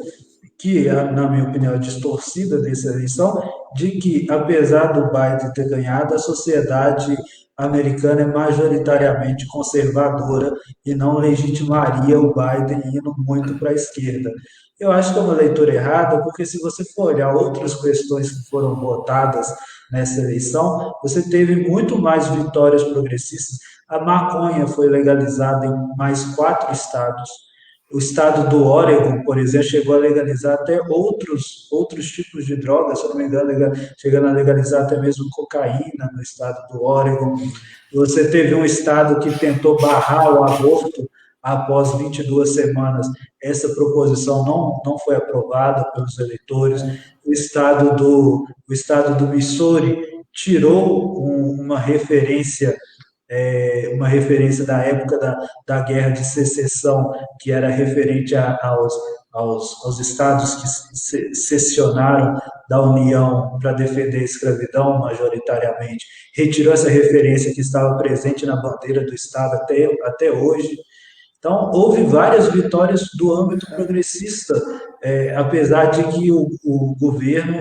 que, na minha opinião, é distorcida dessa eleição, de que, apesar do Biden ter ganhado, a sociedade americana é majoritariamente conservadora e não legitimaria o Biden indo muito para a esquerda. Eu acho que é uma leitura errada, porque se você for olhar outras questões que foram votadas nessa eleição, você teve muito mais vitórias progressistas. A maconha foi legalizada em mais 4 estados. O estado do Oregon, por exemplo, chegou a legalizar até outros tipos de drogas, se eu não me engano, chegando a legalizar até mesmo cocaína no estado do Oregon. Você teve um estado que tentou barrar o aborto após 22 semanas. Essa proposição não foi aprovada pelos eleitores. O estado do Missouri tirou uma referência da época da Guerra de Secessão, que era referente aos estados que secessionaram da União para defender a escravidão, majoritariamente. Retirou essa referência que estava presente na bandeira do estado até hoje. Então, houve várias vitórias do âmbito progressista, apesar de que o governo.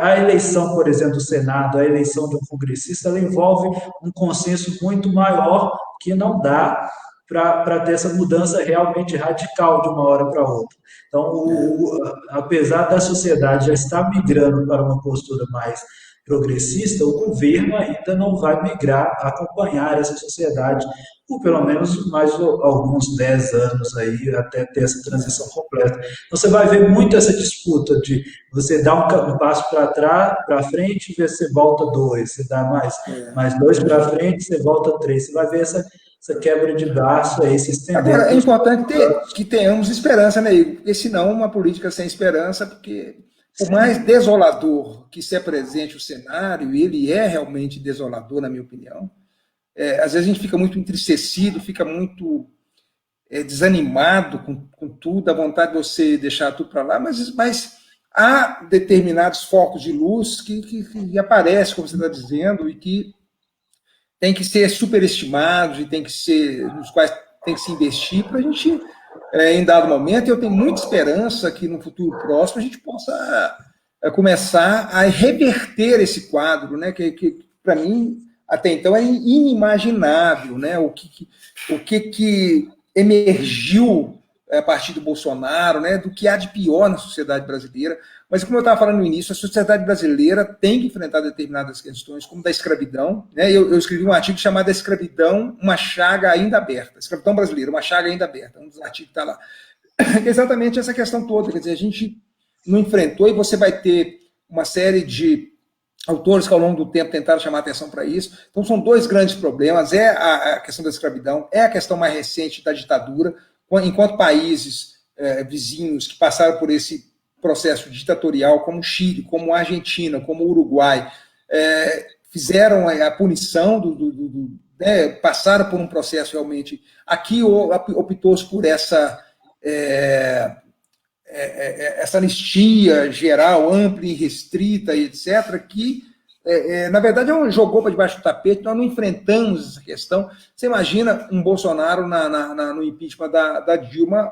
A eleição, por exemplo, do Senado, a eleição de um congressista, ela envolve um consenso muito maior que não dá. para ter essa mudança realmente radical de uma hora para outra. Então, apesar da sociedade já estar migrando para uma postura mais progressista, o governo ainda não vai migrar, acompanhar essa sociedade por pelo menos mais alguns 10 anos aí, até ter essa transição completa. Então, você vai ver muito essa disputa de você dar um passo para trás, para frente, e você volta dois, você dá mais dois para frente, você volta três. Você vai ver essa quebra de braço aí se estendendo. Agora, é importante que tenhamos esperança, né, Igor? Porque senão uma política sem esperança, porque por mais desolador que se apresente o cenário, e ele é realmente desolador, na minha opinião, às vezes a gente fica muito entristecido, fica muito desanimado com tudo, a vontade de você deixar tudo para lá, mas há determinados focos de luz que aparecem, como você está dizendo, e que tem que ser superestimados e tem que ser, nos quais tem que se investir para a gente, em dado momento, eu tenho muita esperança que no futuro próximo a gente possa começar a reverter esse quadro, né, que para mim, até então, é inimaginável, né, o que emergiu a partir do Bolsonaro, né, do que há de pior na sociedade brasileira. Mas, como eu estava falando no início, a sociedade brasileira tem que enfrentar determinadas questões, como da escravidão. Né? Eu escrevi um artigo chamado Escravidão, uma chaga ainda aberta. Escravidão brasileira, uma chaga ainda aberta. Um dos artigos que está lá. É exatamente essa questão toda. Quer dizer, a gente não enfrentou, e você vai ter uma série de autores que ao longo do tempo tentaram chamar atenção para isso. Então, são dois grandes problemas. É a questão da escravidão, é a questão mais recente da ditadura, enquanto países vizinhos que passaram por esse processo ditatorial, como o Chile, como a Argentina, como o Uruguai, fizeram a punição, né, passaram por um processo realmente. Aqui optou-se por essa anistia geral, ampla e restrita, etc., que, na verdade, jogou para debaixo do tapete. Nós não enfrentamos essa questão. Você imagina um Bolsonaro no impeachment da Dilma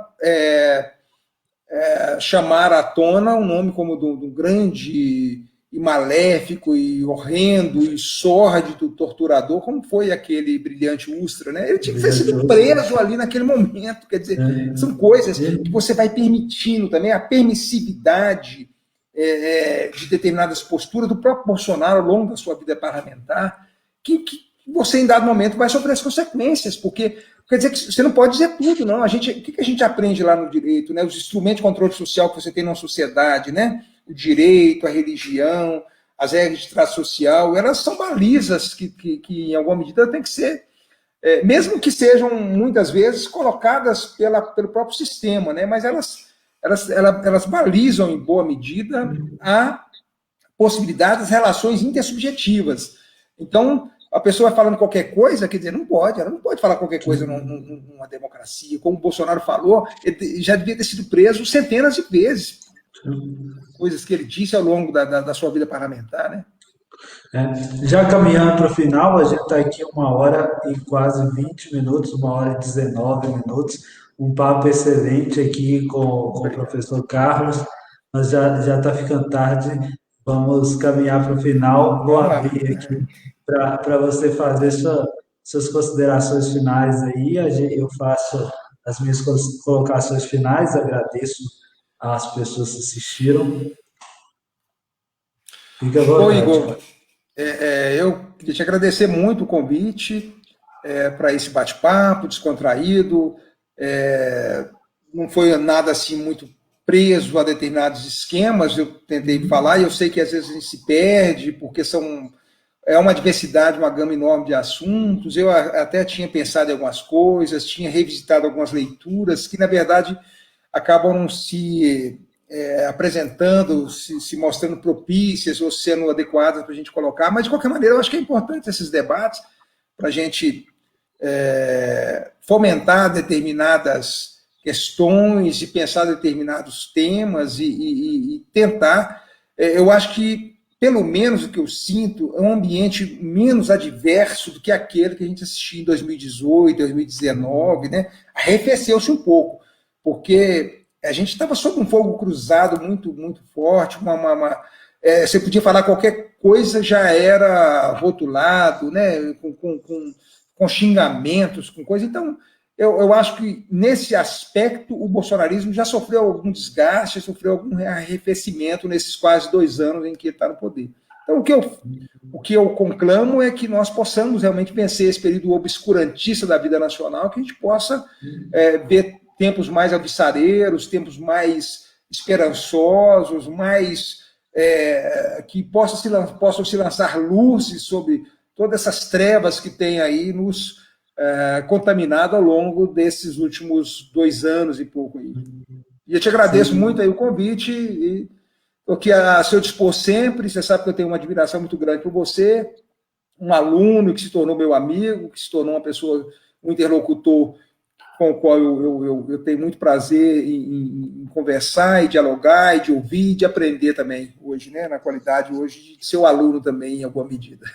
chamar à tona um nome como do grande e maléfico e horrendo e sórdido torturador, como foi aquele brilhante Ustra, né? Ele tinha que ter sido preso ali naquele momento. Quer dizer, são coisas que você vai permitindo também, a permissividade de determinadas posturas do próprio Bolsonaro ao longo da sua vida parlamentar, que você, em dado momento, vai sofrer as consequências, porque quer dizer que você não pode dizer tudo, não. O que a gente aprende lá no direito, né? Os instrumentos de controle social que você tem numa sociedade, né? O direito, a religião, as regras de trato social, elas são balizas que em alguma medida, têm que ser, mesmo que sejam, muitas vezes, colocadas pelo próprio sistema, né? Mas elas balizam, em boa medida, a possibilidade das relações intersubjetivas. Então, a pessoa vai falando qualquer coisa, quer dizer, ela não pode falar qualquer coisa numa democracia. Como o Bolsonaro falou, ele já devia ter sido preso centenas de vezes. Coisas que ele disse ao longo da sua vida parlamentar, né? Já caminhando para o final, a gente está aqui 1 hora e quase 20 minutos, 1 hora e 19 minutos. Um papo excelente aqui com o professor Carlos, mas já está ficando tarde. Vamos caminhar para o final. Vou abrir aqui para você fazer suas considerações finais aí. Eu faço as minhas colocações finais, agradeço às pessoas que assistiram. Fica à vontade. Igor, eu queria te agradecer muito o convite para esse bate-papo descontraído. Não foi nada assim muito preso a determinados esquemas, eu tentei falar, e eu sei que às vezes a gente se perde, porque é uma diversidade, uma gama enorme de assuntos. Eu até tinha pensado em algumas coisas, tinha revisitado algumas leituras que, na verdade, acabam se apresentando, se mostrando propícias ou sendo adequadas para a gente colocar, mas, de qualquer maneira, eu acho que é importante esses debates para a gente fomentar determinadas questões e pensar determinados temas e tentar. Eu acho que, pelo menos o que eu sinto, é um ambiente menos adverso do que aquele que a gente assistiu em 2018, 2019, né? Arrefeceu-se um pouco, porque a gente estava sob um fogo cruzado muito, muito forte, você podia falar qualquer coisa, já era rotulado, né? Com xingamentos, com coisa. Então, eu acho que, nesse aspecto, o bolsonarismo já sofreu algum desgaste, sofreu algum arrefecimento nesses quase 2 anos em que ele está no poder. Então, o que eu conclamo é que nós possamos realmente vencer esse período obscurantista da vida nacional, que a gente possa ver tempos mais alvissareiros, tempos mais esperançosos, mais que possam se lançar luzes sobre todas essas trevas que tem aí nos contaminado ao longo desses últimos 2 anos e pouco aí. E eu te agradeço Sim. muito aí o convite e estou aqui a seu dispor sempre. Você sabe que eu tenho uma admiração muito grande por você, um aluno que se tornou meu amigo, que se tornou uma pessoa, um interlocutor com o qual eu tenho muito prazer em conversar, e dialogar, e de ouvir, e de aprender também hoje, né? Na qualidade hoje de ser um aluno também, em alguma medida.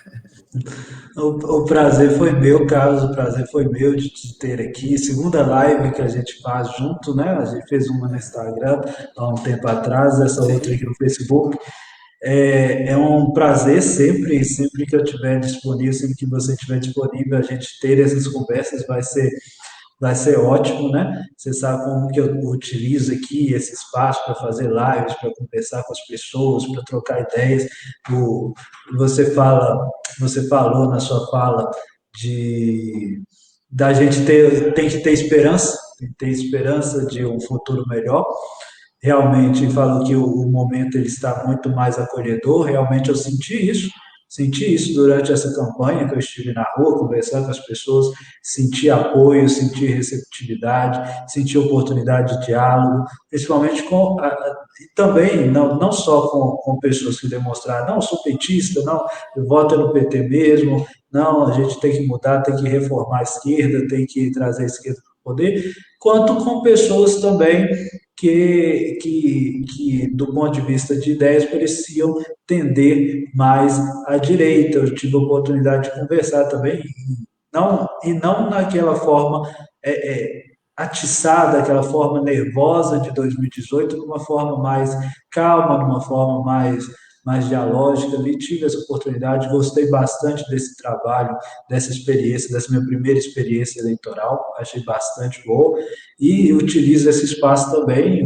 O prazer foi meu, Carlos, o prazer foi meu de te ter aqui. Segunda live que a gente faz junto, né? A gente fez uma no Instagram há um tempo atrás, essa outra Sim. aqui no Facebook. É um prazer sempre, sempre que eu estiver disponível, sempre que você estiver disponível, a gente ter essas conversas vai ser ótimo, né? Você sabe como que eu utilizo aqui esse espaço para fazer lives, para conversar com as pessoas, para trocar ideias. O, você falou na sua fala de da gente tem que ter esperança, tem que ter esperança de um futuro melhor. Realmente falou que o momento ele está muito mais acolhedor. Realmente eu senti isso durante essa campanha que eu estive na rua conversando com as pessoas, senti apoio, senti receptividade, senti oportunidade de diálogo, principalmente e também não só com pessoas que demonstraram, não, eu sou petista, não, eu voto no PT mesmo, não, a gente tem que mudar, tem que reformar a esquerda, tem que trazer a esquerda para o poder, quanto com pessoas também que, do ponto de vista de ideias, pareciam tender mais à direita. Eu tive a oportunidade de conversar também, e não naquela forma atiçada, aquela forma nervosa de 2018, numa forma mais calma, numa forma mais dialógica. Ali tive essa oportunidade, gostei bastante desse trabalho, dessa experiência, dessa minha primeira experiência eleitoral, achei bastante boa, e utilizo esse espaço também,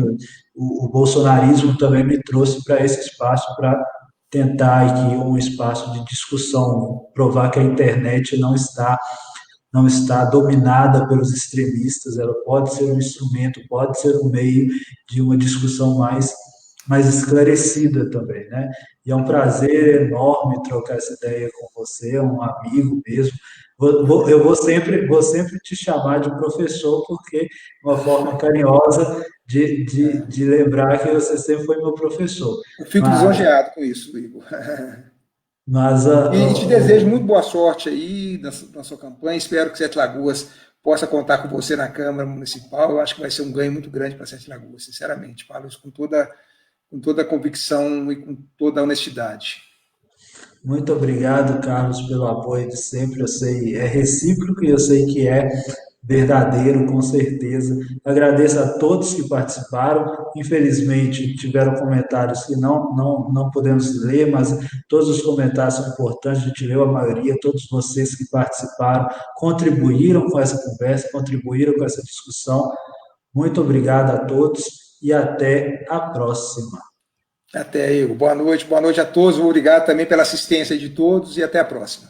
o bolsonarismo também me trouxe para esse espaço para tentar aqui um espaço de discussão, provar que a internet não está dominada pelos extremistas, ela pode ser um instrumento, pode ser um meio de uma discussão mais esclarecida também, né? E é um prazer enorme trocar essa ideia com você, é um amigo mesmo. Eu vou sempre te chamar de professor, porque é uma forma carinhosa de lembrar que você sempre foi meu professor. Eu fico Mas, lisonjeado com isso, Igor. mas E te desejo muito boa sorte aí na sua campanha. Espero que Sete Lagoas possa contar com você na Câmara Municipal. Eu acho que vai ser um ganho muito grande para Sete Lagoas, sinceramente. Falo isso com toda a convicção e com toda a honestidade. muito obrigado, Carlos, pelo apoio de sempre. Eu sei, é recíproco e eu sei que é verdadeiro, com certeza. Agradeço a todos que participaram. Infelizmente, tiveram comentários que não podemos ler, mas todos os comentários são importantes, a gente leu a maioria. Todos vocês que participaram contribuíram com essa conversa, contribuíram com essa discussão. Muito obrigado a todos e até a próxima. Até aí, Igor. Boa noite a todos. Obrigado também pela assistência de todos e até a próxima.